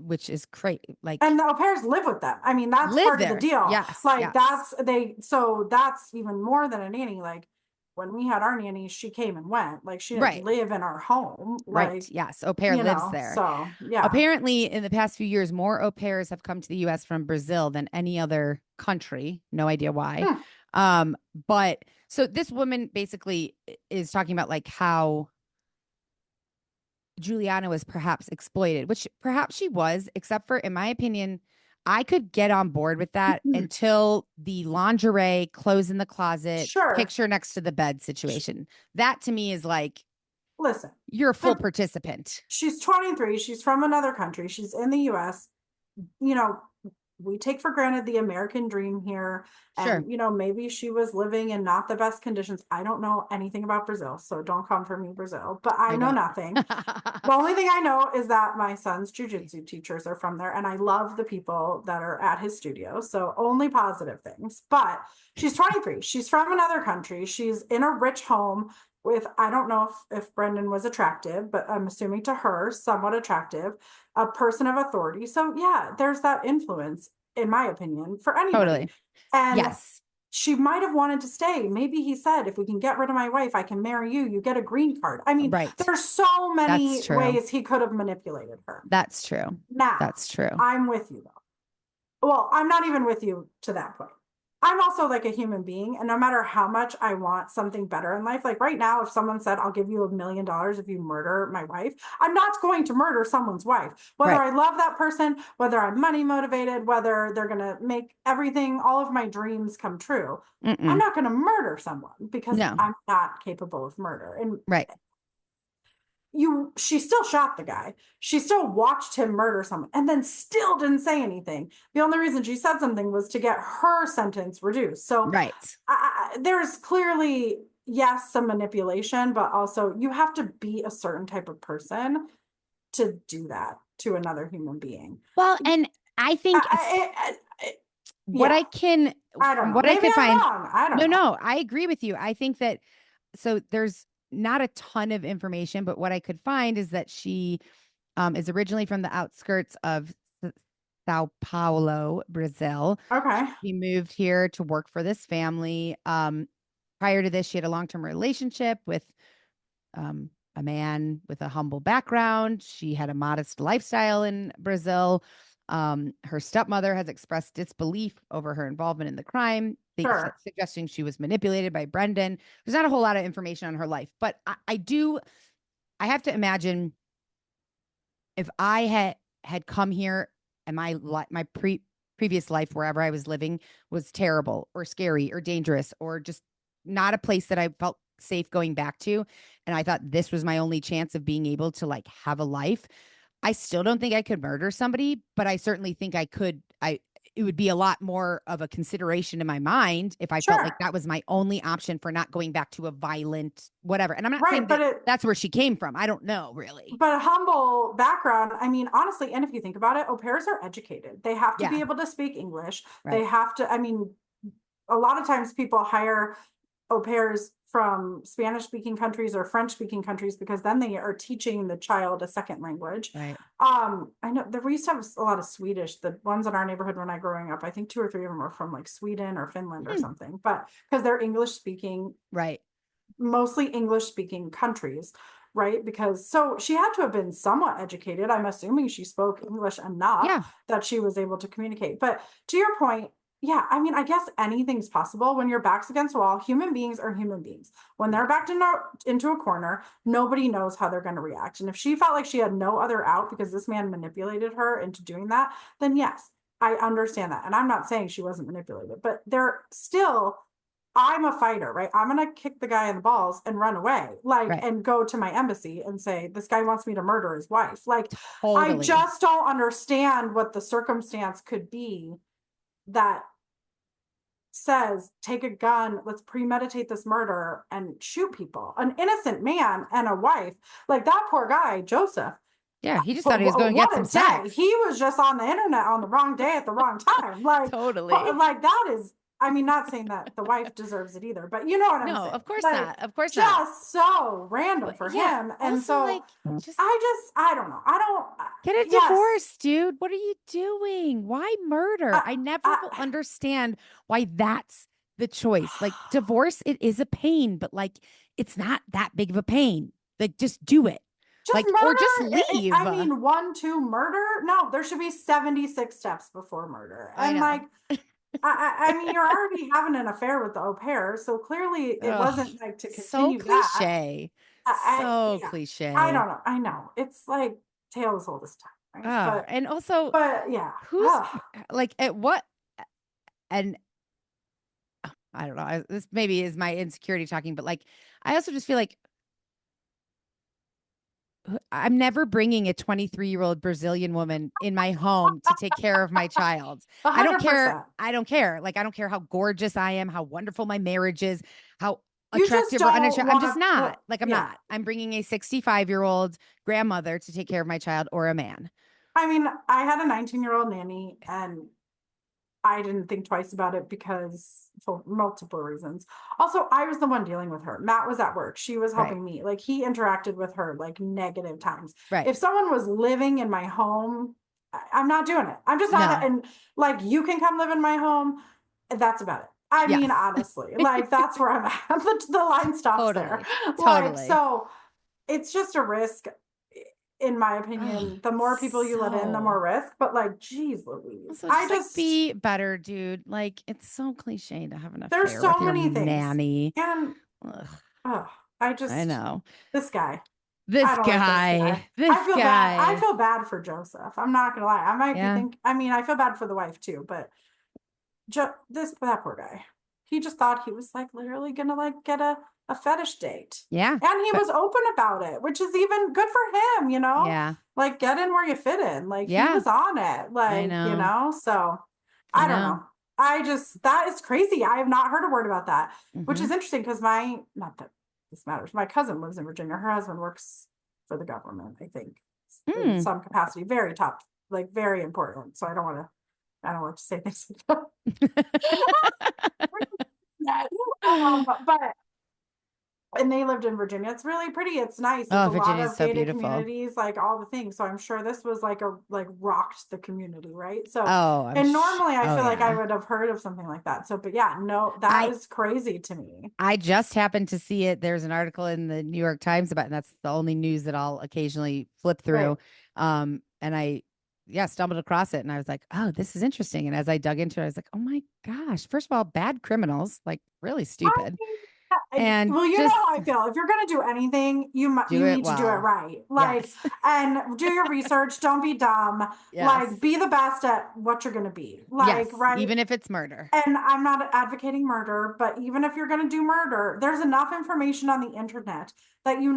which is great. Like, and the au pairs live with them. I mean, that's live part of the there. deal. Yes. Like yes. so that's even more than a nanny. Like when we had our nanny, she came and went. Like she didn't Right. live in our home. Right. Like, Yes. Au pair you lives know, there. so yeah. Apparently, in the past few years, more au pairs have come to the US from Brazil than any other country. No idea why. But so this woman basically is talking about like how Juliana was perhaps exploited, which perhaps she was, except for, in my opinion, I could get on board with that until the lingerie, clothes in the closet, Sure. picture next to the bed situation. That to me is like, listen, you're a full participant. She's 23. She's from another country. She's in the US. You know, we take for granted the American dream here. And, Sure. you know, maybe she was living in not the best conditions. I don't know anything about Brazil, so don't come for me, Brazil. But I know nothing. The only thing I know is that my son's jujitsu teachers are from there, and I love the people that are at his studio. So only positive things. But she's 23. She's from another country. She's in a rich home with, I don't know if Brendan was attractive, but I'm assuming to her, somewhat attractive, a person of authority. So yeah, there's that influence, in my opinion, for anybody. Totally. And yes. She might have wanted to stay. Maybe he said, if we can get rid of my wife, I can marry you. You get a green card. I mean, right. There's so many That's true. ways he could have manipulated her. That's true. Now, that's true. I'm with you though. Well, I'm not even with you to that point. I'm also like a human being, and no matter how much I want something better in life, like right now, if someone said, I'll give you $1 million if you murder my wife, I'm not going to murder someone's wife. Whether Right. I love that person, whether I'm money motivated, whether they're going to make everything, all of my dreams come true. I'm not going to murder someone because I'm not capable of murder. And right. She still shot the guy. She still watched him murder someone and then still didn't say anything. The only reason she said something was to get her sentence reduced. So right. There's clearly, yes, some manipulation, but also you have to be a certain type of person to do that to another human being. Well, and I think what I can, I don't know. what Maybe I could I'm find, wrong. I don't know. No, I agree with you. I think that, so there's not a ton of information, but what I could find is that she is originally from the outskirts of Sao Paulo, Brazil. Okay. She moved here to work for this family. Prior to this, she had a long-term relationship with a man with a humble background. She had a modest lifestyle in Brazil. Her stepmother has expressed disbelief over her involvement in the crime, suggesting she was manipulated by Brendan. There's not a whole lot of information on her life, but I have to imagine if I had come here and my previous life, wherever I was living, was terrible or scary or dangerous or just not a place that I felt safe going back to, and I thought this was my only chance of being able to like have a life, I still don't think I could murder somebody, but I certainly think I could. It would be a lot more of a consideration in my mind if I felt like that was my only option for not going back to a violent whatever. And I'm not saying that's where she came from. I don't know really. But a humble background, I mean, honestly, and if you think about it, au pairs are educated. They have to be able to speak English. Right. They have to, I mean, a lot of times people hire au pairs from Spanish-speaking countries or French-speaking countries because then they are teaching the child a second language. Right. I know we used to have a lot of Swedish. The ones in our neighborhood when I was growing up, I think 2 or 3 of them were from like Sweden or Finland or something. But because they're English-speaking, right? Mostly English-speaking countries, right? Because so she had to have been somewhat educated. I'm assuming she spoke English enough that she was able to communicate. But to your point. Yeah, I mean, I guess anything's possible when your back's against the wall. Human beings are human beings. When they're backed into a corner, nobody knows how they're going to react. And if she felt like she had no other out because this man manipulated her into doing that, then yes, I understand that. And I'm not saying she wasn't manipulated, but they're still, I'm a fighter, right? I'm going to kick the guy in the balls and run away, and go to my embassy and say, this guy wants me to murder his wife. I just don't understand what the circumstance could be that says, take a gun, let's premeditate this murder and shoot people, an innocent man and a wife, like that poor guy, Joseph. Yeah, he just thought he was going to get some sex. He was just on the internet on the wrong day at the wrong time. Like, totally. Like that is, I mean, not saying that the wife deserves it either, but you know what I'm saying. No, of course like, not. Of course not. Just so random for him. And also, so like, I don't know. I don't get a divorce, dude. What are you doing? Why murder? I never will understand why that's the choice. Like divorce, it is a pain, but like, it's not that big of a pain. Like just do it. Just like, murder, or just leave. I mean, 1, 2 murder. No, there should be 76 steps before murder. And like, I mean, you're already having an affair with the au pair, so clearly it wasn't like to continue cliche. That. Cliche. I don't know. I know it's like tale as old as time, right? And also, but yeah, who's like at what? And I don't know. This maybe is my insecurity talking, but like, I also just feel like I'm never bringing a 23-year-old Brazilian woman in my home to take care of my child. 100%. I don't care. I don't care. Like, I don't care how gorgeous I am, how wonderful my marriage is, how attractive or unattractive. I'm just not. Like, I'm not. I'm bringing a 65-year-old grandmother to take care of my child or a man. I mean, I had a 19-year-old nanny and I didn't think twice about it because for multiple reasons. Also, I was the one dealing with her. Matt was at work. She was helping me. Like he interacted with her like negative times. Right. If someone was living in my home, I'm not doing it. I'm just not. And like, you can come live in my home. That's about it. I mean, honestly, like that's where I'm at. The line stops there. Like, so it's just a risk. In my opinion, the more people you let in, the more risk. But like, geez, Louise, so I just be better, dude. Like, it's so cliche to have an affair. There's so many things. Nanny, and I know this guy. I feel bad for Joseph. I'm not gonna lie. I might be I feel bad for the wife too, but that poor guy. He just thought he was like literally gonna like get a fetish date. Yeah. And he was open about it, which is even good for him, you know? Yeah. Like get in where you fit in. Like he was on it. Like, you know, so I don't know. That is crazy. I have not heard a word about that, which is interesting because not that this matters. My cousin lives in Virginia. Her husband works for the government, I think, in some capacity, very top, like very important. So I don't want to say things like that. But and they lived in Virginia. It's really pretty. It's nice. It's a lot of gated communities, like all the things. So I'm sure this was like rocked the community, right? So normally I feel like I would have heard of something like that. So, but yeah, no, that is crazy to me. I just happened to see it. There's an article in the New York Times about it, and that's the only news that I'll occasionally flip through. Right. And I stumbled across it and I was like, oh, this is interesting. And as I dug into it, I was like, oh my gosh, first of all, bad criminals, like really stupid. And well, you know how I feel. If you're going to do anything, you need to do it right. Like, and do your research. Don't be dumb. Like, be the best at what you're going to be. Like, right. Even if it's murder. And I'm not advocating murder, but even if you're going to do murder, there's enough information on the internet that you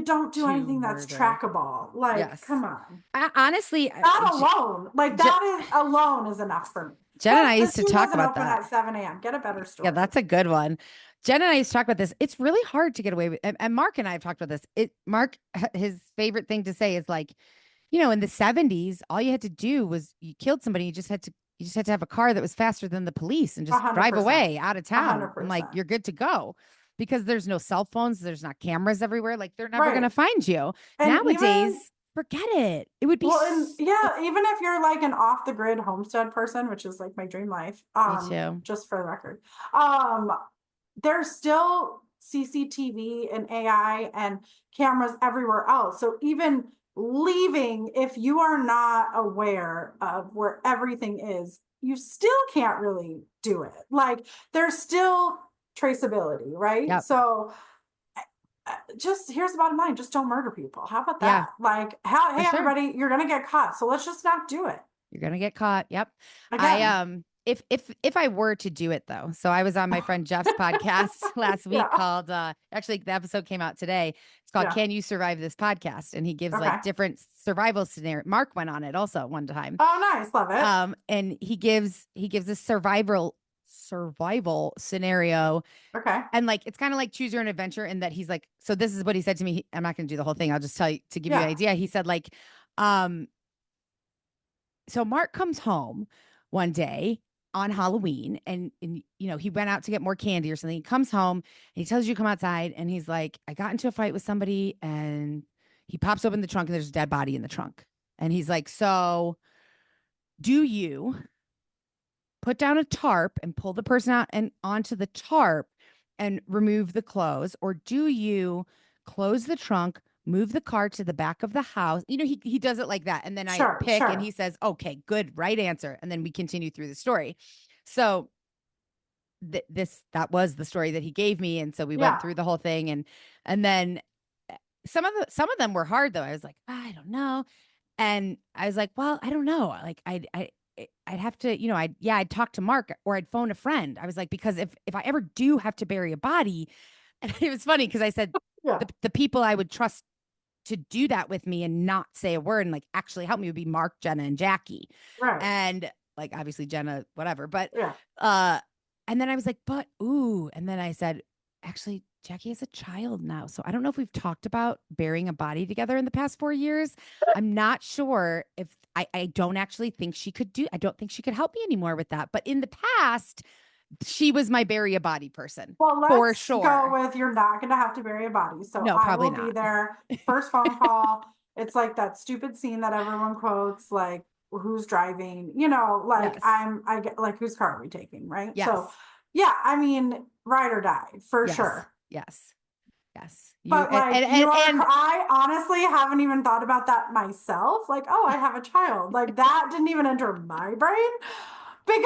don't do anything that's trackable. Like, come on. Honestly, that alone, like that alone is enough for me. Jen and I used to talk about that at 7 a.m. Get a better story. Yeah, that's a good one. Jen and I used to talk about this. It's really hard to get away with, and Mark and I have talked about this. Mark, his favorite thing to say is like, in the 70s, all you had to do was you killed somebody. You just had to have a car that was faster than the police and just 100%. Drive away out of town. 100%. And like, you're good to go because there's no cell phones. There's not cameras everywhere. Like they're never going to find you. And nowadays, forget it. It would be even if you're like an off the grid homestead person, which is like my dream life. Me too. Just for the record. There's still CCTV and AI and cameras everywhere else. So even leaving, if you are not aware of where everything is, you still can't really do it. Like there's still traceability, right? Yep. So just here's the bottom line, just don't murder people. How about that? Like hey everybody, you're gonna get caught, so let's just not do it. You're gonna get caught. Yep. Again. If I were to do it though, so I was on my friend Jeff's podcast last week called actually the episode came out today. It's called Can You Survive This Podcast? And he gives like different survival scenarios. Mark went on it also one time. Oh, nice. Love it. And he gives a survival survival scenario. Okay. And like, it's kind of like choose your own adventure in that he's like, so this is what he said to me. I'm not going to do the whole thing. I'll just tell you to give you an idea. He said like, so Mark comes home one day on Halloween and he went out to get more candy or something. He comes home and he tells you to come outside and he's like, I got into a fight with somebody, and he pops open the trunk and there's a dead body in the trunk. And he's like, so do you put down a tarp and pull the person out and onto the tarp and remove the clothes? Or do you close the trunk, move the car to the back of the house? He does it like that. And then I pick and he says, okay, good, right answer. And then we continue through the story. So that was the story that he gave me. And so we went through the whole thing. And then some of them were hard though. I was like, I don't know. And I was like, well, I don't know. Like I'd have to, I'd talk to Mark or I'd phone a friend. I was like, because if I ever do have to bury a body, and it was funny because I said the people I would trust to do that with me and not say a word and like actually help me would be Mark, Jenna, and Jackie. Right. And like, obviously Jenna, whatever, but, and then I was like, and then I said, actually, Jackie has a child now. So I don't know if we've talked about burying a body together in the past 4 years. I'm not sure if I don't actually think she could I don't think she could help me anymore with that. But in the past, she was my bury a body person. Well, let's for sure. go with you're not going to have to bury a body. So no, I will not. be there. First phone call. It's like that stupid scene that everyone quotes, like who's driving, like I get like, whose car are we taking? Right. Yes. So yeah, I mean, ride or die for sure. Yes. Yes. But I honestly haven't even thought about that myself. Like, oh, I have a child. Like that didn't even enter my brain because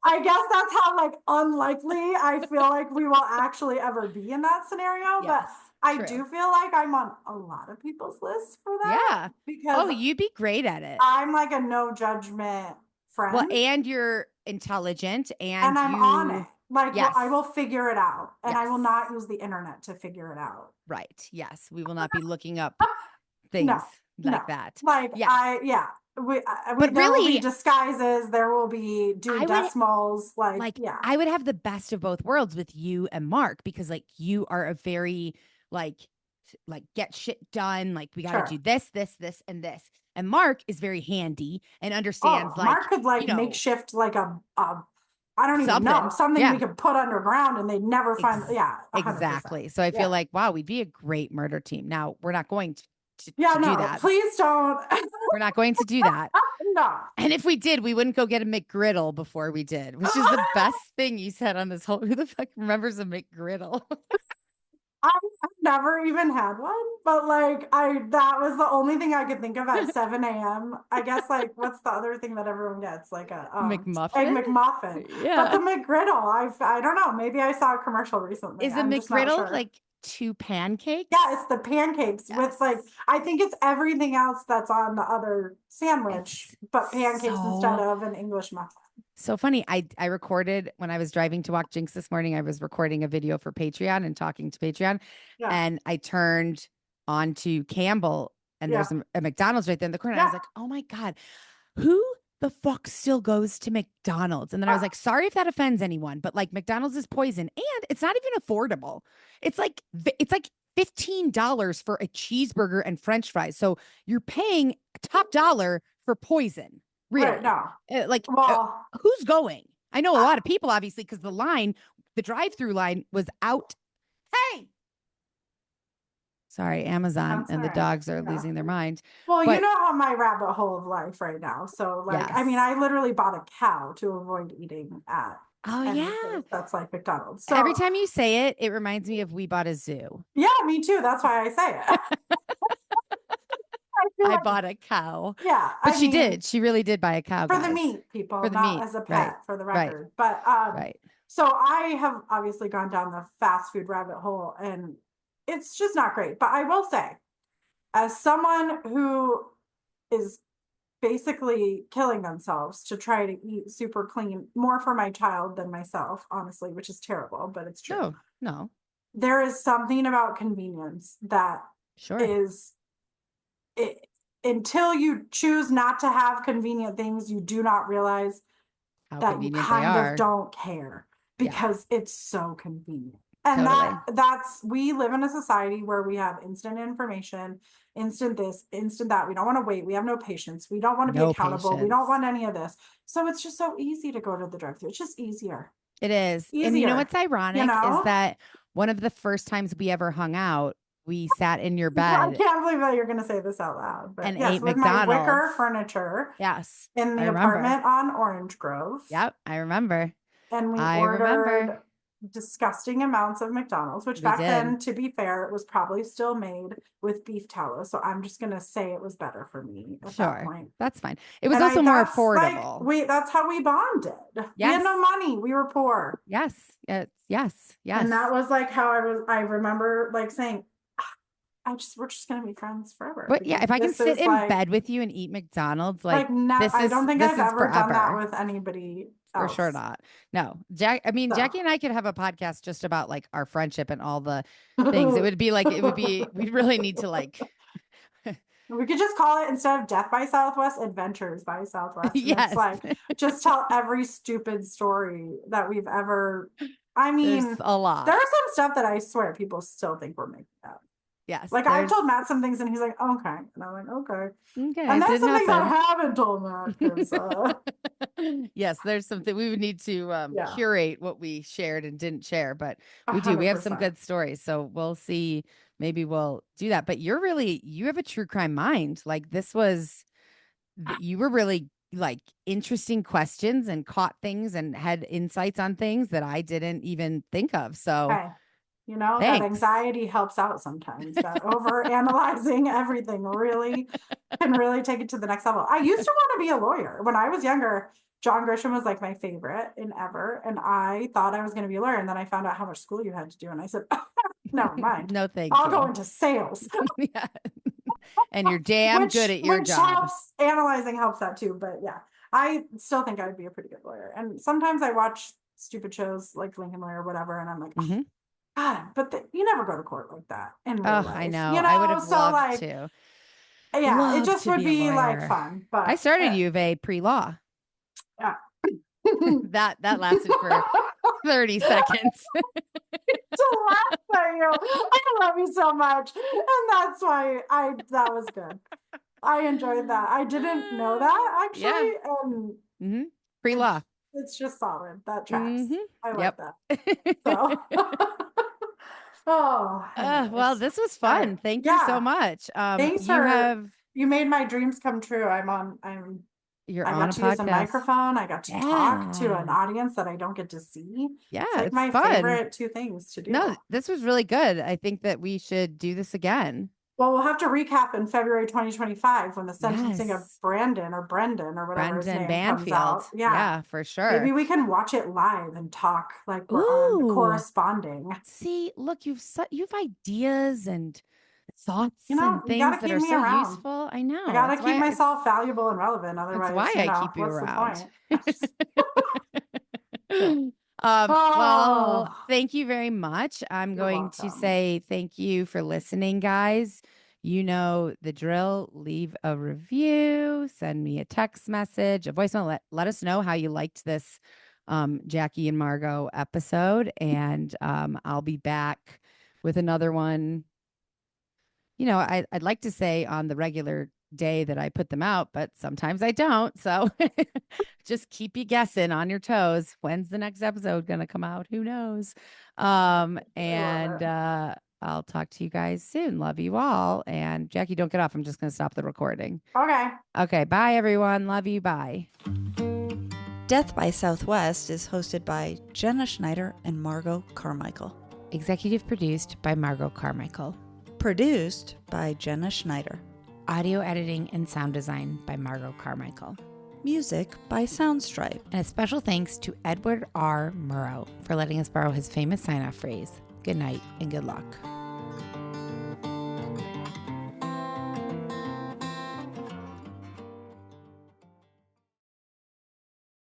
I guess that's how like unlikely I feel like we will actually ever be in that scenario. But I do feel like I'm on a lot of people's lists for that. Yeah. Because you'd be great at it. I'm like a no judgment friend. Well, and you're intelligent and I'm on it. Like, yes. I will figure it out, and I will not use the internet to figure it out. Right. Yes. We will not be looking up things like that. Like, yes. But there will be disguises. There will be decimals. I would have the best of both worlds with you and Mark, because like you are a very like get shit done. Like we got to do this, and this. And Mark is very handy and understands. Mark could makeshift like a I don't even know, something we could put underground and they'd never find. 100%. Exactly. So I feel like, wow, we'd be a great murder team. Now we're not going to do that. Please don't. We're not going to do that. No. And if we did, we wouldn't go get a McGriddle before we did, which is the best thing you said on this whole, who the fuck remembers a McGriddle? I've never even had one, but that was the only thing I could think of at 7 a.m. I guess what's the other thing that everyone gets? Like a McMuffin? Egg McMuffin. Yeah. But the McGriddle, I don't know. Maybe I saw a commercial recently. Is a McGriddle like 2 pancakes? Yeah, it's the pancakes with I think it's everything else that's on the other sandwich, but pancakes instead of an English muffin. So funny. I recorded when I was driving to walk Jinx this morning. I was recording a video for Patreon and talking to Patreon, and I turned on to Campbell, and there's a McDonald's right there in the corner. I was like, oh my God, who the fuck still goes to McDonald's? And then I was like, sorry if that offends anyone, but like McDonald's is poison and it's not even affordable. It's like $15 for a cheeseburger and French fries. So you're paying top dollar for poison. Really? Right, no. Who's going? I know a lot of people, obviously, because the drive-through line was out. Hey, sorry, Amazon and the dogs are losing their mind. Well, you know how my rabbit hole of life right now. So, I mean, I literally bought a cow to avoid eating at. Oh yeah, that's like McDonald's. So every time you say it, it reminds me of we bought a zoo. Yeah, me too. That's why I say it. I bought a cow. Yeah. But she did. She really did buy a cow. For the meat, people. For the not meat. As a pet, for the record. Right. But so I have obviously gone down the fast food rabbit hole, and it's just not great. But I will say, as someone who is basically killing themselves to try to eat super clean, more for my child than myself, honestly, which is terrible, but it's true. No. There is something about convenience that is until you choose not to have convenient things, you do not realize that you convenient they kind are. of don't care because it's so convenient. And Totally. we live in a society where we have instant information, instant this, instant that. We don't want to wait. We have no patience. We don't want to be accountable. We don't want any of this. So it's just so easy to go to the drive-thru. It's just easier. It is. Easier, and you know what's ironic you know? is that one of the first times we ever hung out, we sat in your bed. I can't believe that you're going to say this out loud. But and yes, ate with McDonald's. my wicker furniture. Yes. In the apartment on Orange Grove. Yep, I remember. And we ordered disgusting amounts of McDonald's, which back then, to be fair, it was probably still made with beef tallow. So I'm just going to say it was better for me at that point. That's fine. It was also more affordable. That's how we bonded. Yes. We had no money. We were poor. Yes. Yes. And that was like how I remember like saying, we're just going to be friends forever. But yeah, if I can sit in bed with you and eat McDonald's, I don't think I've ever done that with anybody else. For sure not. No, Jackie and I could have a podcast just about like our friendship and all the things. We'd really need to like. We could just call it, instead of Death by Southwest, Adventures by Southwest. Yes. It's like, just tell every stupid story that we've ever, there's a lot. There are some stuff that I swear people still think we're making up. Yes. Like I've told Matt some things and he's like, okay. And I'm like, okay. And there's some things I haven't told Matt. Yes, there's something we would need to curate what we shared and didn't share, but we 100%. Do. We have some good stories. So we'll see. Maybe we'll do that. But you have a true crime mind. Like you were really like interesting questions and caught things and had insights on things that I didn't even think of. So that anxiety helps out sometimes. That over analyzing everything can really take it to the next level. I used to want to be a lawyer when I was younger. John Grisham was like my favorite in ever, and I thought I was going to be a lawyer. And then I found out how much school you had to do, and I said, "Never mind. No, thank you. I'll go into sales." Yeah. And you're damn good at your job. Analyzing helps that too, but yeah, I still think I'd be a pretty good lawyer. And sometimes I watch stupid shows like Lincoln Lawyer or whatever, and I'm like, God, but you never go to court like that in real life. I know. I would have loved to. Yeah, it just would be like fun. But I started U of A pre-law. Yeah. that lasted for 30 seconds. To laugh at you. I love you so much. And that's why that was good. I enjoyed that. I didn't know that actually. Yeah. Pre-law. It's just solid. That tracks. I like that. So well, this was fun. Thank you so much. Thanks you made my dreams come true. I got to use a microphone. I got to talk to an audience that I don't get to see. Yeah, it's my favorite two things to do. No, this was really good. I think that we should do this again. Well, we'll have to recap in February 2025 when the sentencing of Brendan or whatever his name Banfield comes out. Yeah, for sure. Maybe we can watch it live and talk like we're on corresponding. See, look, you've ideas and thoughts and things that are so around. Useful. I know. I gotta keep myself valuable and relevant. Otherwise, that's why I keep you around. The Well, thank you very much. I'm going to say thank you for listening, guys. You know the drill. Leave a review, send me a text message, a voicemail. Let us know how you liked this Jackie and Margot episode. And I'll be back with another one. I'd like to say on the regular day that I put them out, but sometimes I don't. So just keep you guessing on your toes. When's the next episode going to come out? Who knows? I'll talk to you guys soon. Love you all. And Jackie, don't get off. I'm just going to stop the recording. Okay. Bye, everyone. Love you. Bye. Death by Southwest is hosted by Jenna Schneider and Margot Carmichael. Executive produced by Margot Carmichael. Produced by Jenna Schneider. Audio editing and sound design by Margot Carmichael. Music by Soundstripe. And a special thanks to Edward R. Murrow for letting us borrow his famous sign-off phrase, "Good night and good luck."